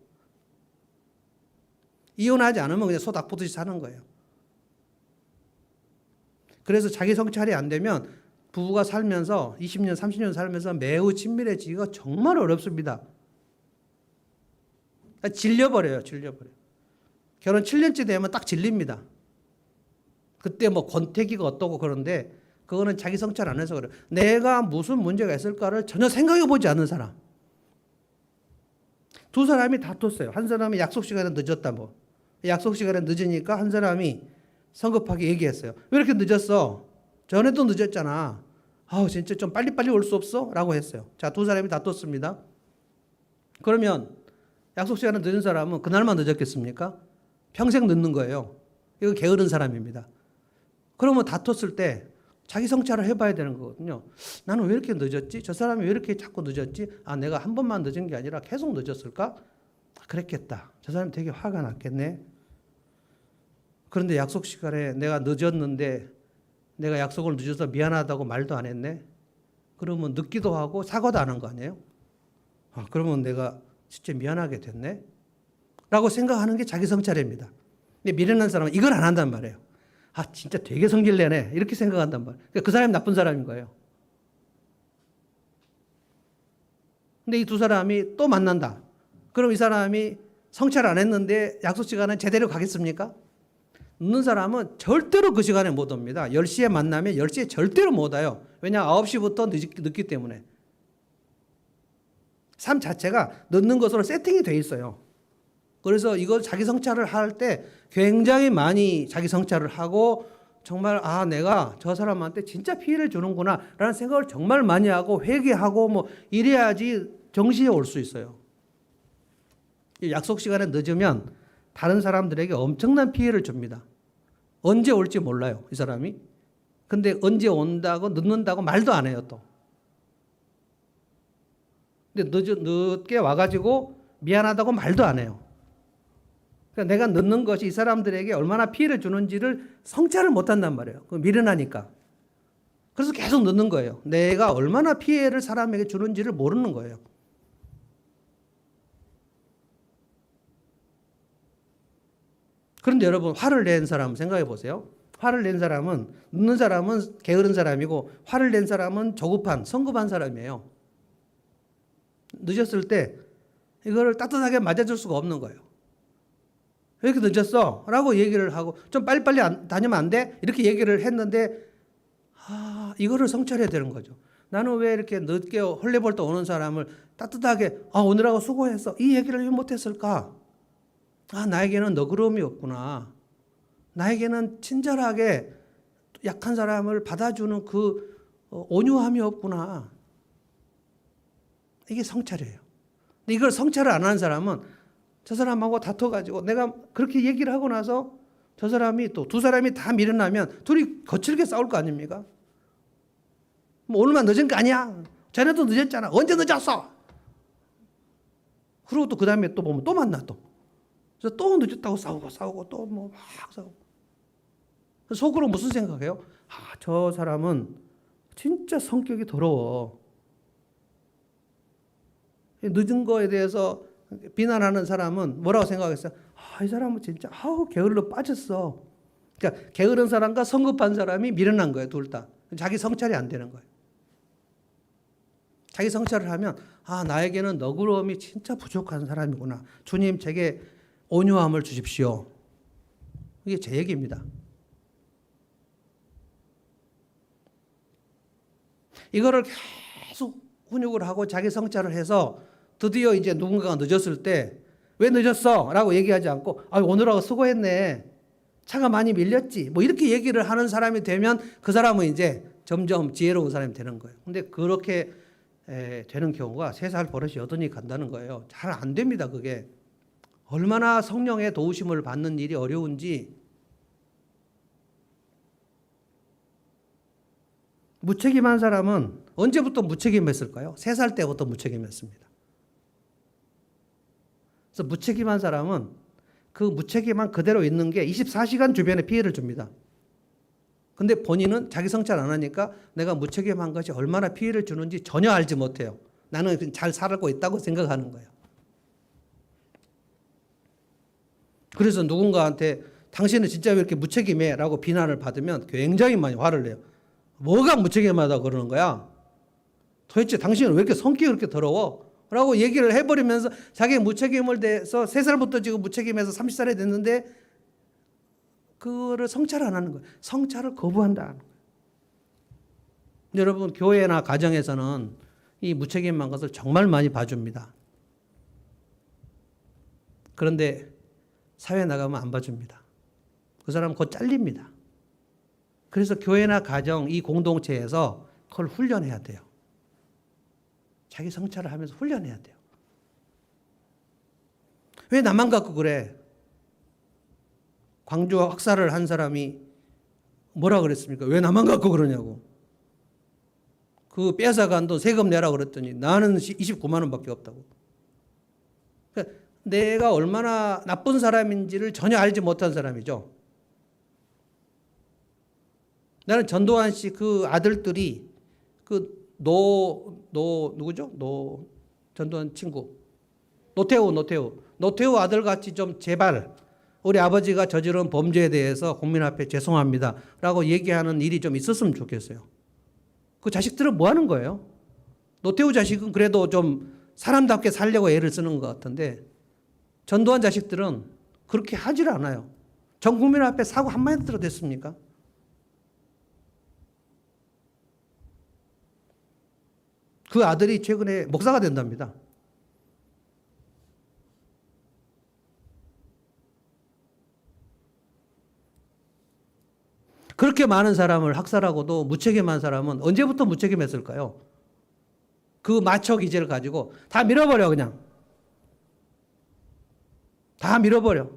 이혼하지 않으면 그냥 소닥보듯이 사는 거예요. 그래서 자기 성찰이 안 되면 부부가 살면서 20년, 30년 살면서 매우 친밀해지기가 정말 어렵습니다. 질려버려요. 결혼 7년째 되면 딱 질립니다. 그때 권태기가 어떠고 그런데 그거는 자기 성찰 안 해서 그래요. 내가 무슨 문제가 있을까를 전혀 생각해 보지 않는 사람. 두 사람이 다퉜어요. 한 사람이 약속 시간에 늦었다 약속 시간에 늦으니까 한 사람이 성급하게 얘기했어요. 왜 이렇게 늦었어? 전에도 늦었잖아. 진짜 좀 빨리빨리 올 수 없어? 라고 했어요. 자, 두 사람이 다퉜습니다. 그러면 약속 시간에 늦은 사람은 그날만 늦었겠습니까? 평생 늦는 거예요. 이거 게으른 사람입니다. 그러면 다퉜을 때 자기 성찰을 해봐야 되는 거거든요. 나는 왜 이렇게 늦었지? 저 사람이 왜 이렇게 자꾸 늦었지? 내가 한 번만 늦은 게 아니라 계속 늦었을까? 그랬겠다. 저 사람이 되게 화가 났겠네. 그런데 약속 시간에 내가 늦었는데 내가 약속을 늦어서 미안하다고 말도 안 했네. 그러면 늦기도 하고 사과도 안 한 거 아니에요? 그러면 내가 진짜 미안하게 됐네. 라고 생각하는 게 자기 성찰입니다. 근데 미련한 사람은 이걸 안 한단 말이에요. 진짜 되게 성질내네. 이렇게 생각한단 말이에요. 그 사람이 나쁜 사람인 거예요. 근데 이 두 사람이 또 만난다. 그럼 이 사람이 성찰 안 했는데 약속 시간은 제대로 가겠습니까? 늦는 사람은 절대로 그 시간에 못 옵니다. 10시에 만나면 10시에 절대로 못 와요. 왜냐? 9시부터 늦기 때문에. 삶 자체가 늦는 것으로 세팅이 돼 있어요. 그래서 이걸 자기 성찰을 할 때 굉장히 많이 자기 성찰을 하고 정말 내가 저 사람한테 진짜 피해를 주는구나 라는 생각을 정말 많이 하고 회개하고 이래야지 정시에 올 수 있어요. 약속 시간에 늦으면 다른 사람들에게 엄청난 피해를 줍니다. 언제 올지 몰라요, 이 사람이. 근데 언제 온다고 늦는다고 말도 안 해요, 또. 근데 늦게 와가지고 미안하다고 말도 안 해요. 그러니까 내가 넣는 것이 이 사람들에게 얼마나 피해를 주는지를 성찰을 못한단 말이에요. 미련하니까. 그래서 계속 넣는 거예요. 내가 얼마나 피해를 사람에게 주는지를 모르는 거예요. 그런데 여러분, 화를 낸 사람 생각해 보세요. 화를 낸 사람은, 넣는 사람은 게으른 사람이고, 화를 낸 사람은 조급한, 성급한 사람이에요. 늦었을 때 이거를 따뜻하게 맞아줄 수가 없는 거예요. 왜 이렇게 늦었어? 라고 얘기를 하고, 좀 빨리빨리 다니면 안 돼? 이렇게 얘기를 했는데, 이거를 성찰해야 되는 거죠. 나는 왜 이렇게 늦게 헐레벌떡 오는 사람을 따뜻하게, 오늘하고 수고했어. 이 얘기를 왜 못했을까? 나에게는 너그러움이 없구나. 나에게는 친절하게 약한 사람을 받아주는 그 온유함이 없구나. 이게 성찰이에요. 근데 이걸 성찰을 안 하는 사람은 저 사람하고 다퉈가지고 내가 그렇게 얘기를 하고 나서 저 사람이 또 두 사람이 다 밀어나면 둘이 거칠게 싸울 거 아닙니까? 뭐 오늘만 늦은 거 아니야? 전에도 늦었잖아. 언제 늦었어? 그리고 또 그 다음에 또 보면 또 만나 또. 그래서 또 늦었다고 싸우고 또 뭐 막 싸우고. 속으로 무슨 생각해요? 저 사람은 진짜 성격이 더러워. 늦은 거에 대해서 비난하는 사람은 뭐라고 생각했어요? 이 사람은 진짜 게을러 빠졌어. 그러니까 게으른 사람과 성급한 사람이 미련한 거예요, 둘 다. 자기 성찰이 안 되는 거예요. 자기 성찰을 하면 나에게는 너그러움이 진짜 부족한 사람이구나. 주님 제게 온유함을 주십시오. 이게 제 얘기입니다. 이거를 계속 훈육을 하고 자기 성찰을 해서 드디어 이제 누군가가 늦었을 때 왜 늦었어? 라고 얘기하지 않고 오늘하고 수고했네. 차가 많이 밀렸지. 뭐 이렇게 얘기를 하는 사람이 되면 그 사람은 이제 점점 지혜로운 사람이 되는 거예요. 근데 그렇게 되는 경우가 3살 버릇이 여든이 간다는 거예요. 잘 안 됩니다, 그게. 얼마나 성령의 도우심을 받는 일이 어려운지. 무책임한 사람은 언제부터 무책임했을까요? 3살 때부터 무책임했습니다. 그래서 무책임한 사람은 그 무책임한 그대로 있는 게 24시간 주변에 피해를 줍니다. 근데 본인은 자기 성찰 안 하니까 내가 무책임한 것이 얼마나 피해를 주는지 전혀 알지 못해요. 나는 잘 살고 있다고 생각하는 거예요. 그래서 누군가한테 당신은 진짜 왜 이렇게 무책임해? 라고 비난을 받으면 굉장히 많이 화를 내요. 뭐가 무책임하다 그러는 거야? 도대체 당신은 왜 이렇게 성격이 그렇게 더러워? 라고 얘기를 해버리면서 자기 무책임을 대해서 3살부터 지금 무책임해서 30살이 됐는데 그거를 성찰을 안 하는 거예요. 성찰을 거부한다는 거예요. 여러분, 교회나 가정에서는 이 무책임한 것을 정말 많이 봐줍니다. 그런데 사회에 나가면 안 봐줍니다. 그 사람은 곧 잘립니다. 그래서 교회나 가정, 이 공동체에서 그걸 훈련해야 돼요. 자기 성찰을 하면서 훈련해야 돼요. 왜 나만 갖고 그래? 광주 학살을 한 사람이 뭐라 그랬습니까? 왜 나만 갖고 그러냐고. 그 뺏어간 돈 세금 내라 그랬더니 나는 29만 원밖에 없다고. 그러니까 내가 얼마나 나쁜 사람인지를 전혀 알지 못한 사람이죠. 나는 전도환 씨 그 아들들이 그 누구죠? 전도환 친구. 노태우 아들같이 좀 제발 우리 아버지가 저지른 범죄에 대해서 국민 앞에 죄송합니다. 라고 얘기하는 일이 좀 있었으면 좋겠어요. 그 자식들은 뭐 하는 거예요? 노태우 자식은 그래도 좀 사람답게 살려고 애를 쓰는 것 같은데 전두환 자식들은 그렇게 하질 않아요. 전 국민 앞에 사고 한마디로 됐습니까? 그 아들이 최근에 목사가 된답니다. 그렇게 많은 사람을 학살하고도 무책임한 사람은 언제부터 무책임했을까요? 그 마초 기제를 가지고 다 밀어버려 그냥. 다 밀어버려.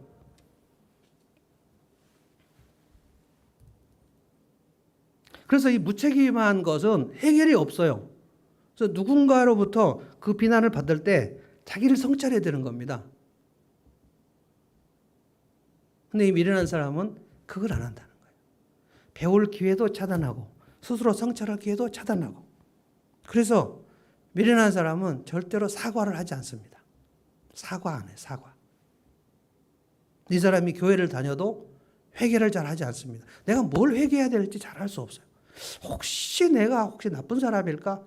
그래서 이 무책임한 것은 해결이 없어요. 그래서 누군가로부터 그 비난을 받을 때 자기를 성찰해야 되는 겁니다. 근데 이 미련한 사람은 그걸 안 한다는 거예요. 배울 기회도 차단하고 스스로 성찰할 기회도 차단하고. 그래서 미련한 사람은 절대로 사과를 하지 않습니다. 사과 안 해요. 사과. 이 사람이 교회를 다녀도 회개를 잘 하지 않습니다. 내가 뭘 회개해야 될지 잘 알 수 없어요. 혹시 내가 나쁜 사람일까?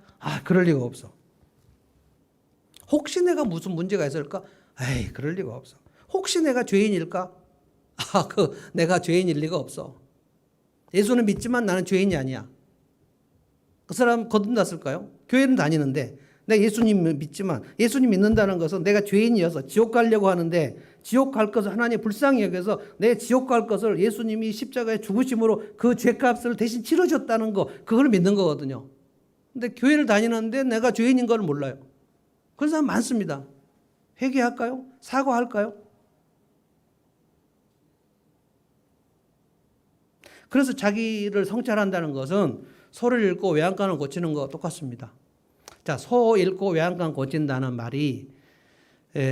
그럴 리가 없어. 혹시 내가 무슨 문제가 있을까? 그럴 리가 없어. 혹시 내가 죄인일까? 내가 죄인일 리가 없어. 예수는 믿지만 나는 죄인이 아니야. 그 사람 거듭났을까요? 교회는 다니는데 내가 예수님 믿지만 예수님 믿는다는 것은 내가 죄인이어서 지옥 가려고 하는데 지옥 갈 것을 하나님 불쌍히 여겨서 내 지옥 갈 것을 예수님이 십자가에 죽으심으로 그 죄값을 대신 치러줬다는 거, 그걸 믿는 거거든요. 근데 교회를 다니는데 내가 죄인인 걸 몰라요. 그런 사람 많습니다. 회개할까요? 사과할까요? 그래서 자기를 성찰한다는 것은 소를 읽고 외양간을 고치는 거 똑같습니다. 자, 소 읽고 외양간 고친다는 말이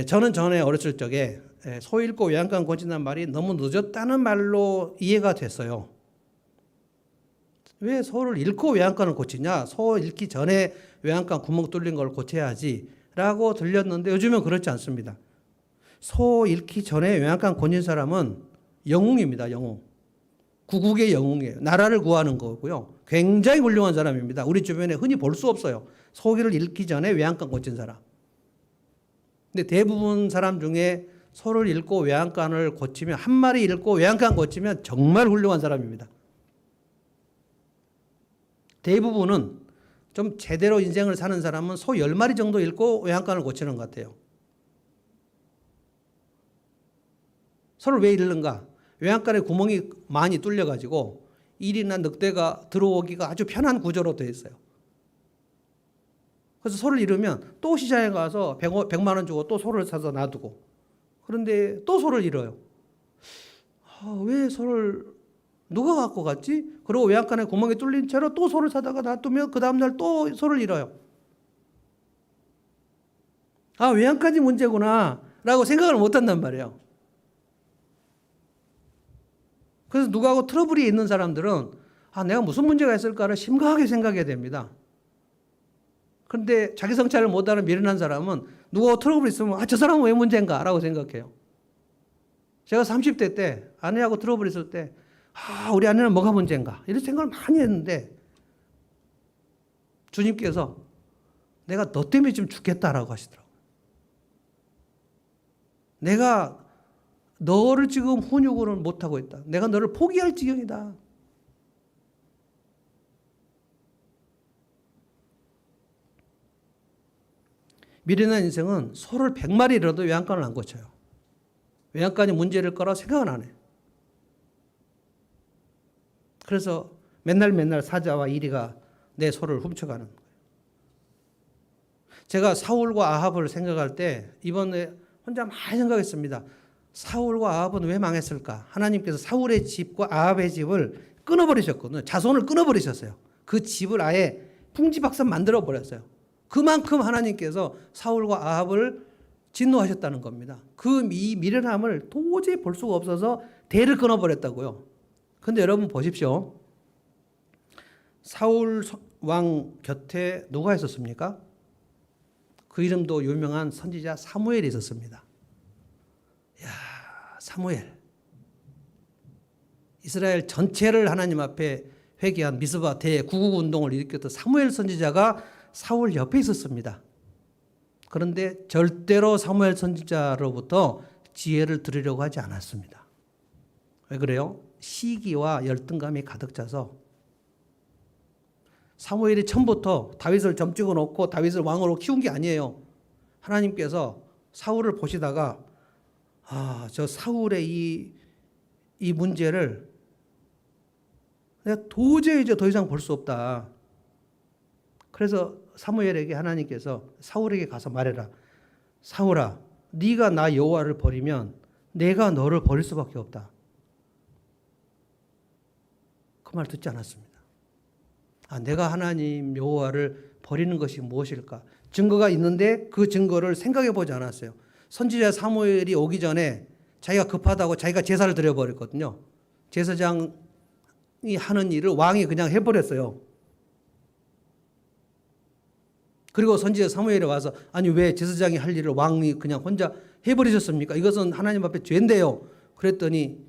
저는 전에 어렸을 적에 소 읽고 외양간 고친다는 말이 너무 늦었다는 말로 이해가 됐어요. 왜 소를 읽고 외양간을 고치냐? 소 읽기 전에 외양간 구멍 뚫린 걸 고쳐야지 라고 들렸는데 요즘은 그렇지 않습니다. 소 읽기 전에 외양간 고친 사람은 영웅입니다. 영웅. 구국의 영웅이에요. 나라를 구하는 거고요. 굉장히 훌륭한 사람입니다. 우리 주변에 흔히 볼 수 없어요. 소기를 읽기 전에 외양간 고친 사람. 근데 대부분 사람 중에 소를 읽고 외양간을 고치면, 한 마리 읽고 외양간 고치면 정말 훌륭한 사람입니다. 대부분은 좀 제대로 인생을 사는 사람은 소 10마리 정도 읽고 외양간을 고치는 것 같아요. 소를 왜 읽는가? 외양간에 구멍이 많이 뚫려가지고 일이나 늑대가 들어오기가 아주 편한 구조로 되어 있어요. 그래서 소를 잃으면 또 시장에 가서 100만 원 주고 또 소를 사서 놔두고, 그런데 또 소를 잃어요. 왜 소를 누가 갖고 갔지? 그리고 외양간에 구멍이 뚫린 채로 또 소를 사다가 놔두면 그 다음날 또 소를 잃어요. 외양간이 문제구나 라고 생각을 못한단 말이에요. 그래서 누구하고 트러블이 있는 사람들은 내가 무슨 문제가 있을까를 심각하게 생각해야 됩니다. 그런데 자기 성찰을 못하는 미련한 사람은 누구하고 트러블이 있으면 저 사람은 왜 문제인가 라고 생각해요. 제가 30대 때 아내하고 트러블이 있을 때 우리 아내는 뭐가 문제인가 이런 생각을 많이 했는데 주님께서 내가 너 때문에 지금 죽겠다라고 하시더라고요. 내가 너를 지금 훈육을 못하고 있다. 내가 너를 포기할 지경이다. 미련한 인생은 소를 100마리 잃어도 외양간을 안 고쳐요. 외양간이 문제일 거라 생각은 안 해요. 그래서 맨날 사자와 이리가 내 소를 훔쳐가는 거예요. 제가 사울과 아합을 생각할 때 이번에 혼자 많이 생각했습니다. 사울과 아합은 왜 망했을까? 하나님께서 사울의 집과 아합의 집을 끊어버리셨거든요. 자손을 끊어버리셨어요. 그 집을 아예 풍지박산 만들어버렸어요. 그만큼 하나님께서 사울과 아합을 진노하셨다는 겁니다. 이 미련함을 도저히 볼 수가 없어서 대를 끊어버렸다고요. 그런데 여러분 보십시오. 사울 왕 곁에 누가 있었습니까? 그 이름도 유명한 선지자 사무엘이 있었습니다. 사무엘. 이스라엘 전체를 하나님 앞에 회개한 미스바 대구국운동을 일으켰던 사무엘 선지자가 사울 옆에 있었습니다. 그런데 절대로 사무엘 선지자로부터 지혜를 들으려고 하지 않았습니다. 왜 그래요? 시기와 열등감이 가득 차서 사무엘이 처음부터 다윗을 점 찍어 놓고 다윗을 왕으로 키운 게 아니에요. 하나님께서 사울을 보시다가 저 사울의 이 문제를 내가 도저히 이제 더 이상 볼 수 없다. 그래서 사무엘에게 하나님께서 사울에게 가서 말해라. 사울아, 네가 나 여호와를 버리면 내가 너를 버릴 수밖에 없다. 그 말 듣지 않았습니다. 내가 하나님 여호와를 버리는 것이 무엇일까? 증거가 있는데 그 증거를 생각해 보지 않았어요. 선지자 사무엘이 오기 전에 자기가 급하다고 자기가 제사를 드려버렸거든요. 제사장이 하는 일을 왕이 그냥 해버렸어요. 그리고 선지자 사무엘이 와서 아니 왜 제사장이 할 일을 왕이 그냥 혼자 해버리셨습니까? 이것은 하나님 앞에 죄인데요. 그랬더니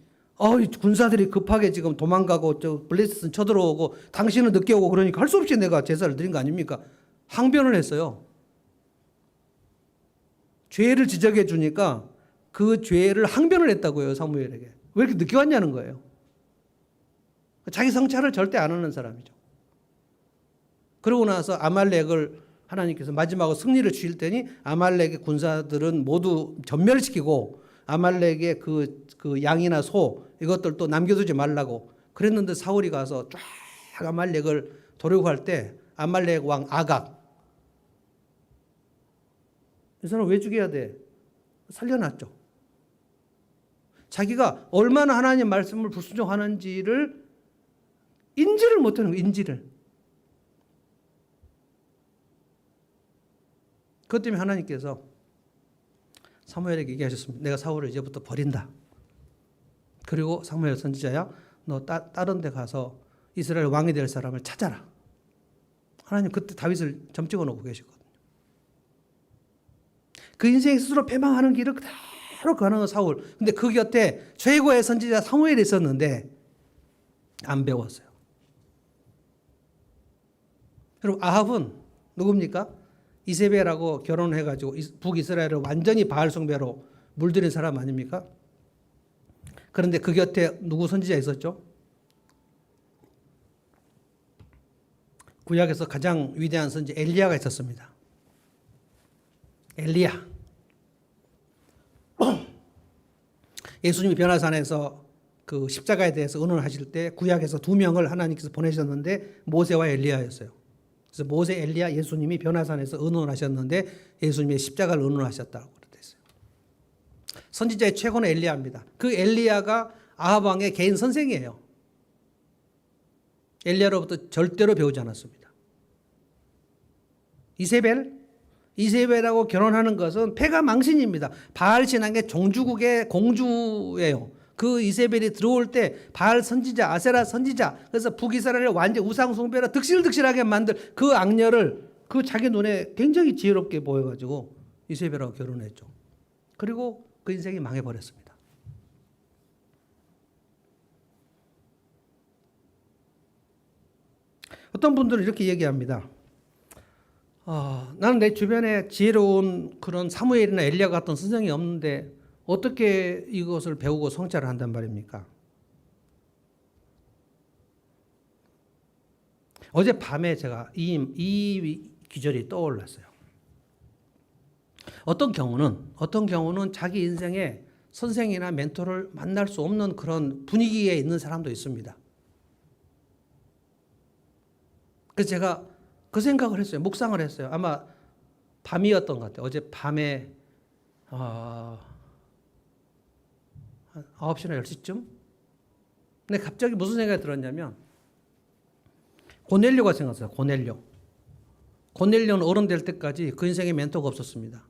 군사들이 급하게 지금 도망가고 저 블레셋은 쳐들어오고 당신은 늦게 오고 그러니까 할 수 없이 내가 제사를 드린 거 아닙니까? 항변을 했어요. 죄를 지적해 주니까 그 죄를 항변을 했다고요. 사무엘에게. 왜 이렇게 늦게 왔냐는 거예요. 자기 성찰을 절대 안 하는 사람이죠. 그러고 나서 아말렉을 하나님께서 마지막으로 승리를 주실 테니 아말렉의 군사들은 모두 전멸시키고 아말렉의 그 양이나 소 이것들도 남겨두지 말라고 그랬는데 사울이 가서 쫙 아말렉을 도려고 할 때 아말렉 왕 아각 이 사람 왜 죽여야 돼? 살려놨죠. 자기가 얼마나 하나님 말씀을 불순종하는지를 인지를 못하는 거예요. 인지를. 그것 때문에 하나님께서 사무엘에게 얘기하셨습니다. 내가 사울을 이제부터 버린다. 그리고 사무엘 선지자야 너 다른 데 가서 이스라엘 왕이 될 사람을 찾아라. 하나님 그때 다윗을 점찍어 놓고 계시거든요. 그 인생이 스스로 패망하는 길을 그대로 가는 사울. 근데 그 곁에 최고의 선지자 사무엘이 있었는데 안 배웠어요. 여러분 아합은 누굽니까? 이세벨하고 결혼해가지고 북이스라엘을 완전히 바알 숭배로 물들인 사람 아닙니까? 그런데 그 곁에 누구 선지자 있었죠? 구약에서 가장 위대한 선지 엘리야가 있었습니다. 엘리야. 예수님이 변화산에서 그 십자가에 대해서 의논을 하실 때 구약에서 두 명을 하나님께서 보내셨는데 모세와 엘리야였어요. 그래서 모세, 엘리야, 예수님이 변화산에서 의논하셨는데 예수님이 십자가를 의논하셨다고 그랬어요. 선지자의 최고는 엘리야입니다. 그 엘리야가 아합 왕의 개인 선생이에요. 엘리야로부터 절대로 배우지 않았습니다. 이세벨하고 결혼하는 것은 폐가 망신입니다. 바알 신앙의 종주국의 공주예요. 그 이세벨이 들어올 때 바알 선지자, 아세라 선지자, 그래서 북이스라엘을 완전 우상 숭배로 득실득실하게 만들 그 악녀를 그 자기 눈에 굉장히 지혜롭게 보여가지고 이세벨하고 결혼했죠. 그리고 그 인생이 망해버렸습니다. 어떤 분들은 이렇게 얘기합니다. 나는 내 주변에 지혜로운 그런 사무엘이나 엘리야 같은 선생이 없는데 어떻게 이것을 배우고 성찰을 한단 말입니까? 어제 밤에 제가 이 귀절이 떠올랐어요. 어떤 경우는 자기 인생에 선생이나 멘토를 만날 수 없는 그런 분위기에 있는 사람도 있습니다. 그래서 제가 그 생각을 했어요. 묵상을 했어요. 아마 밤이었던 것 같아요. 어제 밤에 한 9시나 10시쯤? 근데 갑자기 무슨 생각이 들었냐면 고넬료가 생각났어요. 고넬료는 어른 될 때까지 그 인생에 멘토가 없었습니다.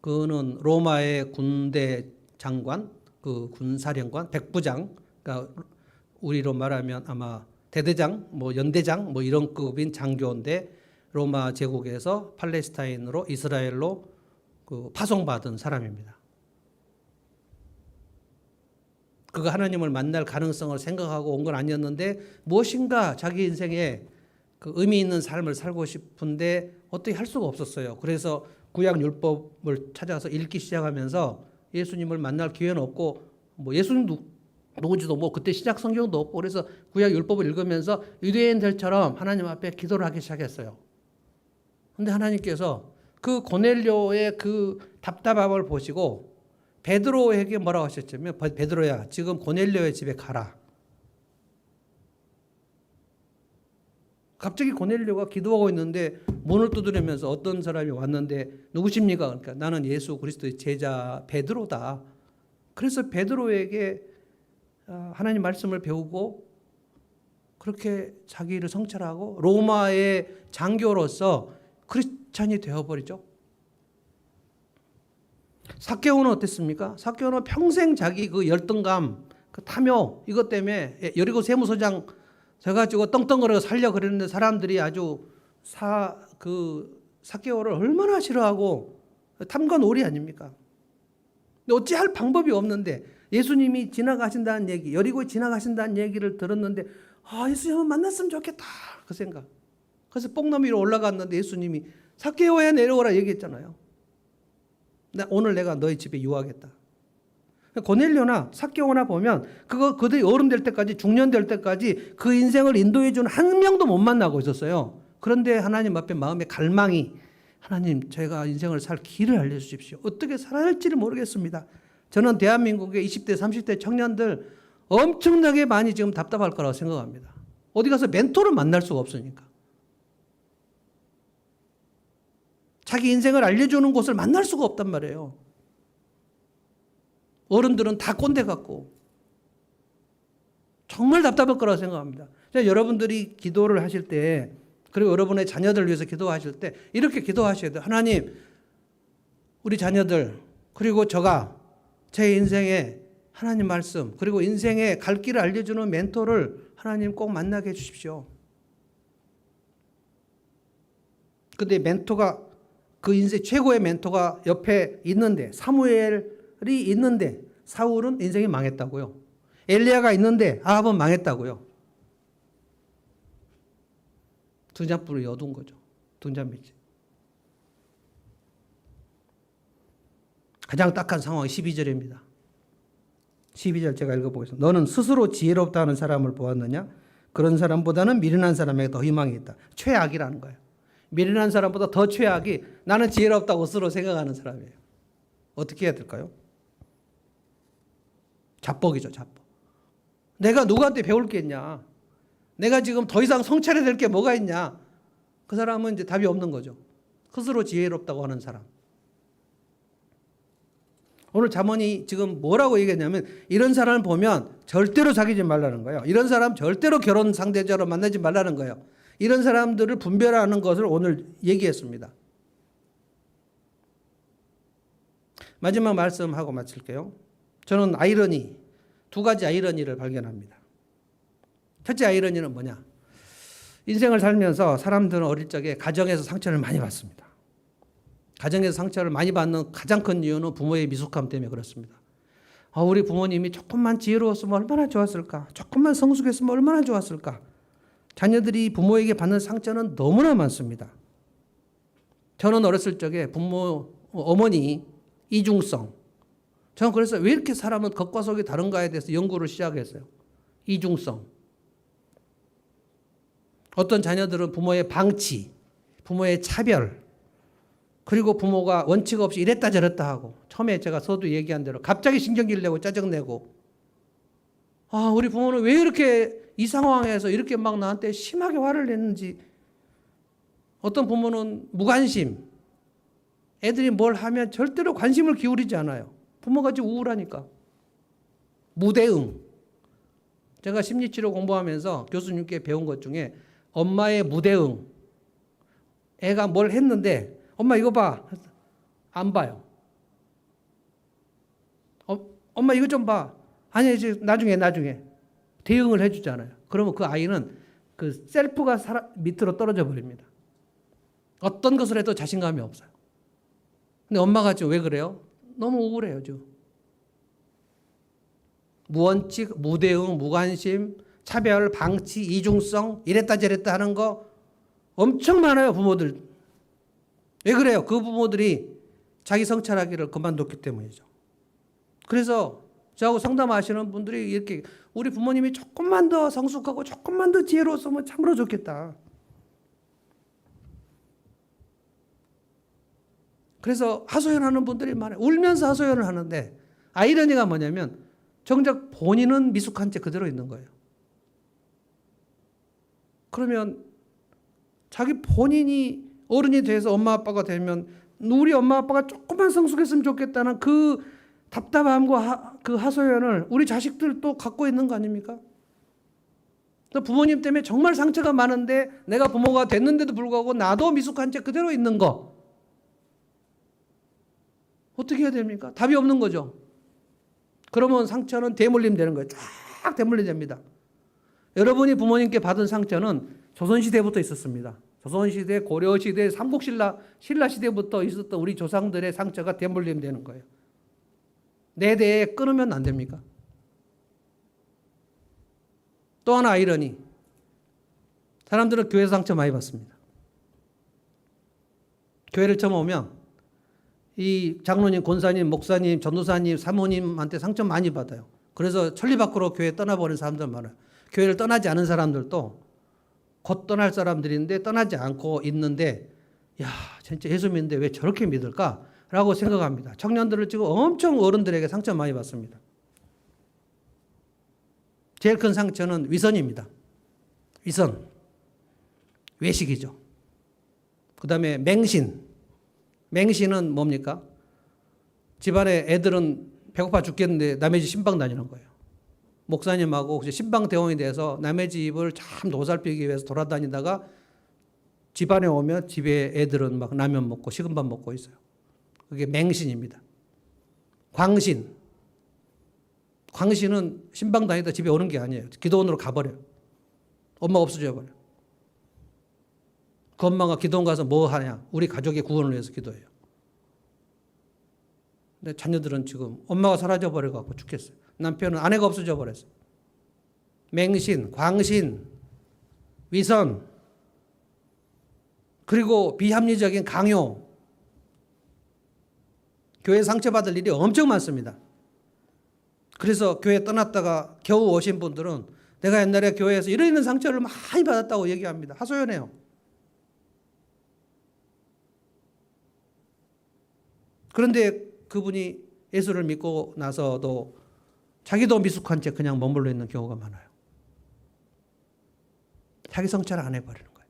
그는 로마의 군대 장관, 그 군사령관, 백부장, 그러니까 우리로 말하면 아마 대대장, 뭐 연대장, 뭐 이런 급인 장교인데 로마 제국에서 팔레스타인으로 이스라엘로 그 파송받은 사람입니다. 그가 하나님을 만날 가능성을 생각하고 온 건 아니었는데 무엇인가 자기 인생에 그 의미 있는 삶을 살고 싶은데 어떻게 할 수가 없었어요. 그래서 구약 율법을 찾아서 읽기 시작하면서 예수님을 만날 기회는 없고 뭐 예수님 누군지도 뭐 그때 신약 성경도 없고 그래서 구약 율법을 읽으면서 유대인들처럼 하나님 앞에 기도를 하기 시작했어요. 그런데 하나님께서 그 고넬료의 그 답답함을 보시고 베드로에게 뭐라고 하셨냐면 베드로야 지금 고넬료의 집에 가라. 갑자기 고넬료가 기도하고 있는데 문을 두드리면서 어떤 사람이 왔는데 누구십니까? 그러니까 나는 예수 그리스도의 제자 베드로다. 그래서 베드로에게 하나님 말씀을 배우고 그렇게 자기를 성찰하고 로마의 장교로서 크리스찬이 되어버리죠. 삭개오는 어땠습니까? 삭개오는 평생 자기 그 열등감, 그 탐욕 이것 때문에 여리고 세무서장 돼가지고 떵떵거려 살려 그랬는데 사람들이 아주 삭개오를 얼마나 싫어하고 탐관오리 아닙니까? 근데 어찌할 방법이 없는데 예수님이 지나가신다는 얘기, 여리고에 지나가신다는 얘기를 들었는데 예수님을 만났으면 좋겠다 그 생각. 그래서 뽕나무 위로 올라갔는데 예수님이 삭개오야 내려오라 얘기했잖아요. 오늘 내가 너희 집에 유하겠다. 고넬료나 삭개오나 보면 그들이 어른 될 때까지, 중년 될 때까지 그 인생을 인도해 준 한 명도 못 만나고 있었어요. 그런데 하나님 앞에 마음의 갈망이, 하나님 제가 인생을 살 길을 알려주십시오. 어떻게 살아야 할지를 모르겠습니다. 저는 대한민국의 20대 30대 청년들 엄청나게 많이 지금 답답할 거라고 생각합니다. 어디 가서 멘토를 만날 수가 없으니까. 자기 인생을 알려주는 곳을 만날 수가 없단 말이에요. 어른들은 다 꼰대 같고 정말 답답할 거라고 생각합니다. 여러분들이 기도를 하실 때, 그리고 여러분의 자녀들을 위해서 기도하실 때 이렇게 기도하셔야 돼요. 하나님, 우리 자녀들 그리고 저가 제 인생에 하나님 말씀 그리고 인생의 갈 길을 알려주는 멘토를 하나님 꼭 만나게 해주십시오. 근데 멘토가, 그 인생 최고의 멘토가 옆에 있는데, 사무엘이 있는데 사울은 인생이 망했다고요. 엘리야가 있는데 아합은 망했다고요. 등잔불이 어두운 거죠. 등잔빛이. 가장 딱한 상황이 12절입니다. 12절 제가 읽어보겠습니다. 너는 스스로 지혜롭다 하는 사람을 보았느냐? 그런 사람보다는 미련한 사람에게 더 희망이 있다. 최악이라는 거예요. 미련한 사람보다 더 최악이 나는 지혜롭다고 스스로 생각하는 사람이에요. 어떻게 해야 될까요? 자뻑이죠, 자뻑. 내가 누구한테 배울 게 있냐? 내가 지금 더 이상 성찰해야 될 게 뭐가 있냐? 그 사람은 이제 답이 없는 거죠. 스스로 지혜롭다고 하는 사람. 오늘 잠언이 지금 뭐라고 얘기했냐면, 이런 사람을 보면 절대로 사귀지 말라는 거예요. 이런 사람 절대로 결혼 상대자로 만나지 말라는 거예요. 이런 사람들을 분별하는 것을 오늘 얘기했습니다. 마지막 말씀하고 마칠게요. 저는 두 가지 아이러니를 발견합니다. 첫째 아이러니는 뭐냐? 인생을 살면서 사람들은 어릴 적에 가정에서 상처를 많이 받습니다. 가정에서 상처를 많이 받는 가장 큰 이유는 부모의 미숙함 때문에 그렇습니다. 우리 부모님이 조금만 지혜로웠으면 얼마나 좋았을까? 조금만 성숙했으면 얼마나 좋았을까? 자녀들이 부모에게 받는 상처는 너무나 많습니다. 저는 어렸을 적에 어머니 이중성. 저는 그래서 왜 이렇게 사람은 겉과 속이 다른가에 대해서 연구를 시작했어요. 이중성. 어떤 자녀들은 부모의 방치, 부모의 차별, 그리고 부모가 원칙 없이 이랬다 저랬다 하고, 처음에 제가 서두 얘기한 대로 갑자기 신경질 내고 짜증내고, 우리 부모는 왜 이렇게 이 상황에서 이렇게 막 나한테 심하게 화를 냈는지. 어떤 부모는 무관심, 애들이 뭘 하면 절대로 관심을 기울이지 않아요. 부모가 좀 우울하니까. 무대응. 제가 심리치료 공부하면서 교수님께 배운 것 중에 엄마의 무대응. 애가 뭘 했는데 엄마 이거 봐. 안 봐요. 엄마 이거 좀 봐. 아니 이제 나중에 대응을 해주잖아요. 그러면 그 아이는 그 셀프가 밑으로 떨어져 버립니다. 어떤 것을 해도 자신감이 없어요. 근데 엄마가 지금 왜 그래요? 너무 우울해요 지금. 무원칙, 무대응, 무관심, 차별, 방치, 이중성, 이랬다 저랬다 하는 거 엄청 많아요 부모들. 왜 그래요? 그 부모들이 자기 성찰하기를 그만뒀기 때문이죠. 그래서 저하고 상담하시는 분들이 이렇게, 우리 부모님이 조금만 더 성숙하고 조금만 더 지혜로웠으면 참으로 좋겠다. 그래서 하소연하는 분들이 많아요. 울면서 하소연을 하는데 아이러니가 뭐냐면 정작 본인은 미숙한 채 그대로 있는 거예요. 그러면 자기 본인이 어른이 돼서 엄마 아빠가 되면 우리 엄마 아빠가 조금만 성숙했으면 좋겠다는 그 답답함과 그 하소연을 우리 자식들도 갖고 있는 거 아닙니까? 부모님 때문에 정말 상처가 많은데 내가 부모가 됐는데도 불구하고 나도 미숙한 채 그대로 있는 거. 어떻게 해야 됩니까? 답이 없는 거죠. 그러면 상처는 대물림 되는 거예요. 쫙 대물림 됩니다. 여러분이 부모님께 받은 상처는 조선시대부터 있었습니다. 조선시대, 고려시대, 삼국신라, 신라시대부터 있었던 우리 조상들의 상처가 대물림 되는 거예요. 내 대에 끊으면 안 됩니까? 또 하나 아이러니. 사람들은 교회에서 상처 많이 받습니다. 교회를 처음 오면 이 장로님, 권사님, 목사님, 전도사님, 사모님한테 상처 많이 받아요. 그래서 천리 밖으로 교회 떠나버린 사람들 많아요. 교회를 떠나지 않은 사람들도 곧 떠날 사람들인데 떠나지 않고 있는데, 야, 진짜 예수 믿는데 왜 저렇게 믿을까? 라고 생각합니다. 청년들을 지금 엄청 어른들에게 상처 많이 받습니다. 제일 큰 상처는 위선입니다. 위선. 외식이죠. 그 다음에 맹신. 맹신은 뭡니까? 집안에 애들은 배고파 죽겠는데 남의 집 신방 다니는 거예요. 목사님하고 신방 대원이 돼서 남의 집을 참 노살피기 위해서 돌아다니다가 집안에 오면 집에 애들은 막 라면 먹고 식은밥 먹고 있어요. 그게 맹신입니다. 광신. 광신은 신방 다니다 집에 오는 게 아니에요. 기도원으로 가버려요. 엄마가 없어져 버려요. 그 엄마가 기도원 가서 뭐 하냐? 우리 가족의 구원을 위해서 기도해요. 근데 자녀들은 지금 엄마가 사라져 버려갖고 죽겠어요. 남편은 아내가 없어져 버렸어요. 맹신, 광신, 위선, 그리고 비합리적인 강요. 교회 상처받을 일이 엄청 많습니다. 그래서 교회 떠났다가 겨우 오신 분들은 내가 옛날에 교회에서 이런 상처를 많이 받았다고 얘기합니다. 하소연해요. 그런데 그분이 예수를 믿고 나서도 자기도 미숙한 채 그냥 머물러 있는 경우가 많아요. 자기 성찰을 안 해버리는 거예요.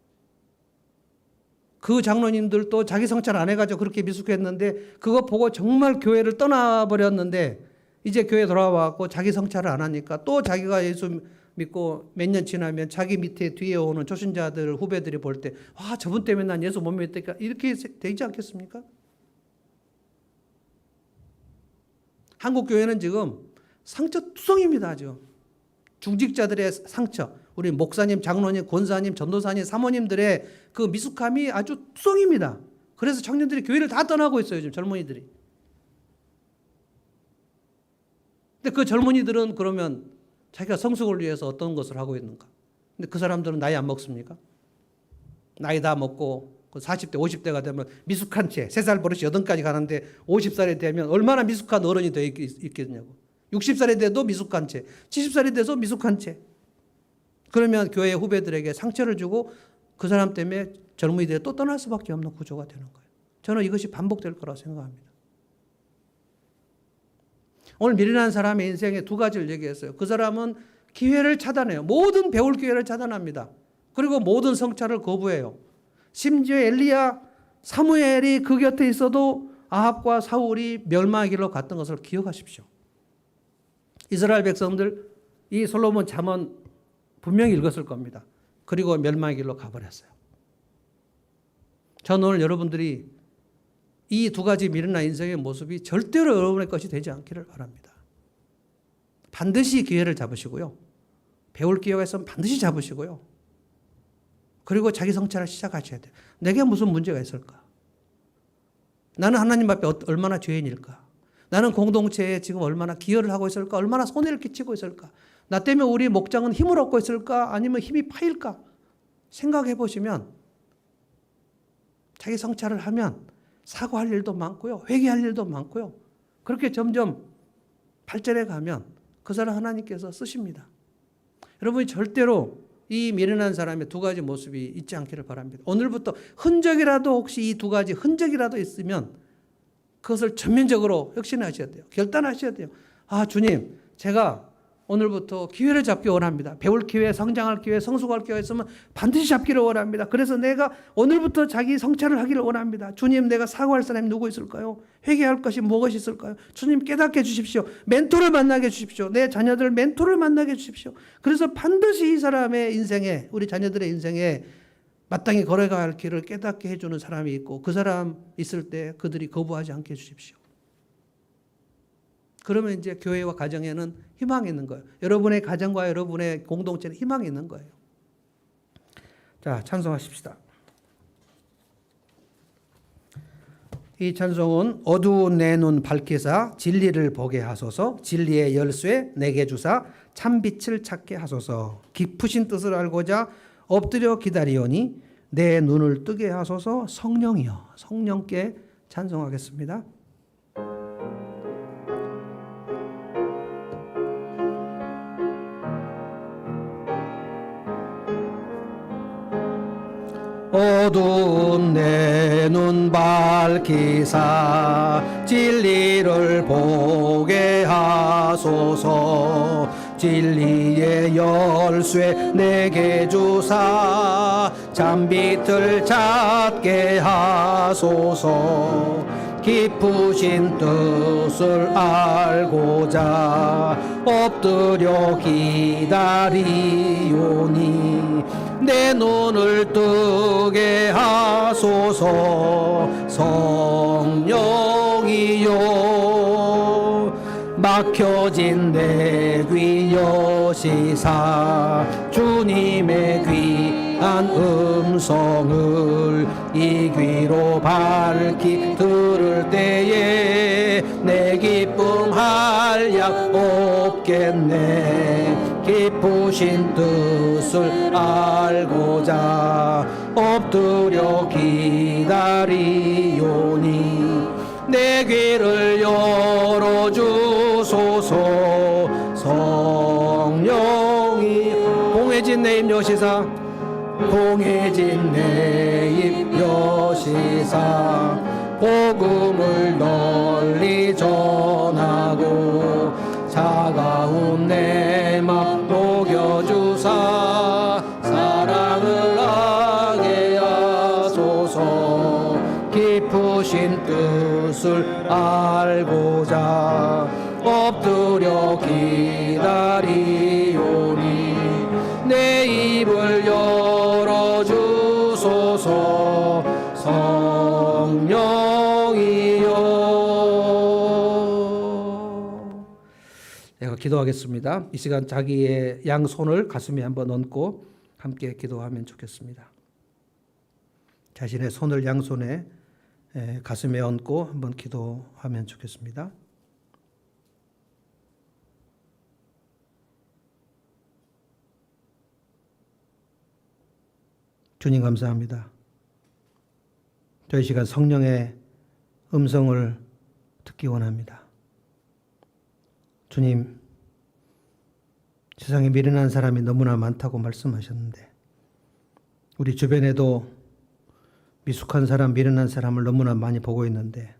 그 장로님들도 자기 성찰 안 해가지고 그렇게 미숙했는데 그거 보고 정말 교회를 떠나버렸는데 이제 교회 돌아와서 자기 성찰을 안 하니까 또 자기가 예수 믿고 몇 년 지나면 자기 밑에 뒤에 오는 초신자들 후배들이 볼 때 와, 저분 때문에 난 예수 못 믿었다니까 이렇게 되지 않겠습니까? 한국 교회는 지금 상처 투성입니다. 지금 중직자들의 상처, 우리 목사님, 장로님, 권사님, 전도사님, 사모님들의 그 미숙함이 아주 투성입니다. 그래서 청년들이 교회를 다 떠나고 있어요. 지금 젊은이들이. 근데 그 젊은이들은 그러면 자기가 성숙을 위해서 어떤 것을 하고 있는가? 근데 그 사람들은 나이 안 먹습니까? 나이 다 먹고 40대, 50대가 되면 미숙한 채 3살 버릇이 8까지 가는데 50살이 되면 얼마나 미숙한 어른이 되어 있겠냐고. 60살이 돼도 미숙한 채, 70살이 돼서 미숙한 채. 그러면 교회 후배들에게 상처를 주고 그 사람 때문에 젊은이들이 또 떠날 수밖에 없는 구조가 되는 거예요. 저는 이것이 반복될 거라고 생각합니다. 오늘 미련한 사람의 인생에 두 가지를 얘기했어요. 그 사람은 기회를 차단해요. 모든 배울 기회를 차단합니다. 그리고 모든 성찰을 거부해요. 심지어 엘리야, 사무엘이 그 곁에 있어도 아합과 사울이 멸망의 길로 갔던 것을 기억하십시오. 이스라엘 백성들 이 솔로몬 잠언 분명히 읽었을 겁니다. 그리고 멸망의 길로 가버렸어요. 저는 오늘 여러분들이 이 두 가지 미련한 인생의 모습이 절대로 여러분의 것이 되지 않기를 바랍니다. 반드시 기회를 잡으시고요. 배울 기회가 있으면 반드시 잡으시고요. 그리고 자기 성찰을 시작하셔야 돼요. 내게 무슨 문제가 있을까? 나는 하나님 앞에 얼마나 죄인일까? 나는 공동체에 지금 얼마나 기여를 하고 있을까? 얼마나 손해를 끼치고 있을까? 나 때문에 우리 목장은 힘을 얻고 있을까? 아니면 힘이 파일까? 생각해 보시면 자기 성찰을 하면 사과할 일도 많고요. 회개할 일도 많고요. 그렇게 점점 발전해 가면 그 사람 하나님께서 쓰십니다. 여러분이 절대로 이 미련한 사람의 두 가지 모습이 있지 않기를 바랍니다. 오늘부터 흔적이라도 혹시 이 두 가지 흔적이라도 있으면 그것을 전면적으로 혁신하셔야 돼요. 결단하셔야 돼요. 아, 주님, 제가 오늘부터 기회를 잡기 원합니다. 배울 기회, 성장할 기회, 성숙할 기회가 있으면 반드시 잡기를 원합니다. 그래서 내가 오늘부터 자기 성찰을 하기를 원합니다. 주님, 내가 사과할 사람이 누구 있을까요? 회개할 것이 무엇이 있을까요? 주님, 깨닫게 해주십시오. 멘토를 만나게 해주십시오. 내 자녀들 멘토를 만나게 해주십시오. 그래서 반드시 이 사람의 인생에, 우리 자녀들의 인생에 마땅히 걸어가야 할 길을 깨닫게 해주는 사람이 있고 그 사람 있을 때 그들이 거부하지 않게 해주십시오. 그러면 이제 교회와 가정에는 희망이 있는 거예요. 여러분의 가정과 여러분의 공동체는 희망이 있는 거예요. 자, 찬송하십시다. 이 찬송은 어두운 내 눈 밝히사 진리를 보게 하소서, 진리의 열쇠 내게 주사 참빛을 찾게 하소서, 깊으신 뜻을 알고자 엎드려 기다리오니 내 눈을 뜨게 하소서. 성령이여, 성령께 찬송하겠습니다. 어두운 내 눈 밝히사 진리를 보게 하소서, 진리의 열쇠 내게 주사 잠빛을 찾게 하소서, 깊으신 뜻을 알고자 엎드려 기다리오니 내 눈을 뜨게 하소서. 성령이여, 막혀진 내 귀 여시사 주님의 귀한 음성을 이 귀로 밝히 들을 때에 내 기쁨 한량 없겠네. 깊으신 뜻을 알고자 엎드려 기다리오니 내 귀를 열어주소서. 성령이 공해진 내 입 여시사, 공해진 내 입 여시사 복음을 널리 전하고 차가운 내 맘 녹여주사 사랑을 하게 하소서. 깊으신 뜻을 알고자 엎드려 기다리오니 내 입을 열어주소서. 성령이여. 내가 기도하겠습니다. 이 시간 자기의 양손을 가슴에 한번 얹고 함께 기도하면 좋겠습니다. 자신의 손을 양손에 가슴에 얹고 한번 기도하면 좋겠습니다. 주님 감사합니다. 저희 시간 성령의 음성을 듣기 원합니다. 주님, 세상에 미련한 사람이 너무나 많다고 말씀하셨는데 우리 주변에도 미숙한 사람, 미련한 사람을 너무나 많이 보고 있는데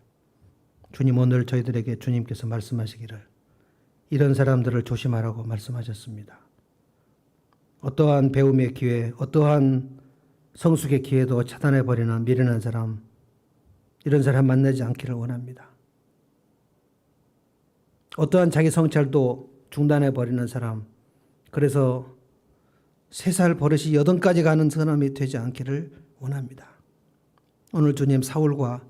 주님, 오늘 저희들에게 주님께서 말씀하시기를 이런 사람들을 조심하라고 말씀하셨습니다. 어떠한 배움의 기회, 어떠한 성숙의 기회도 차단해버리는 미련한 사람, 이런 사람 만나지 않기를 원합니다. 어떠한 자기 성찰도 중단해버리는 사람, 그래서 3살 버릇이 8가지 가는 사람이 되지 않기를 원합니다. 오늘 주님, 사울과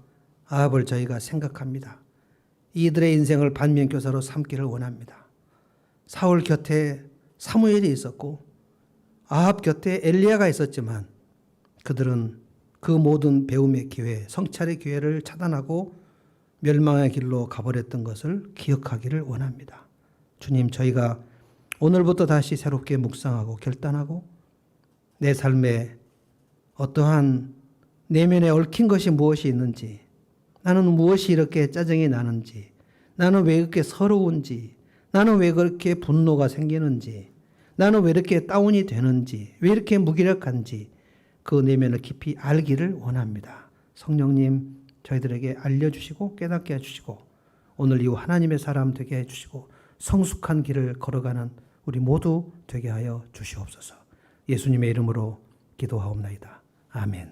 아합을 저희가 생각합니다. 이들의 인생을 반면교사로 삼기를 원합니다. 사울 곁에 사무엘이 있었고 아합 곁에 엘리야가 있었지만 그들은 그 모든 배움의 기회, 성찰의 기회를 차단하고 멸망의 길로 가버렸던 것을 기억하기를 원합니다. 주님, 저희가 오늘부터 다시 새롭게 묵상하고 결단하고 내 삶에 어떠한 내면에 얽힌 것이 무엇이 있는지, 나는 무엇이 이렇게 짜증이 나는지, 나는 왜 이렇게 서러운지, 나는 왜 그렇게 분노가 생기는지, 나는 왜 이렇게 다운이 되는지, 왜 이렇게 무기력한지 그 내면을 깊이 알기를 원합니다. 성령님, 저희들에게 알려주시고 깨닫게 해주시고 오늘 이후 하나님의 사람 되게 해주시고 성숙한 길을 걸어가는 우리 모두 되게 하여 주시옵소서. 예수님의 이름으로 기도하옵나이다. 아멘.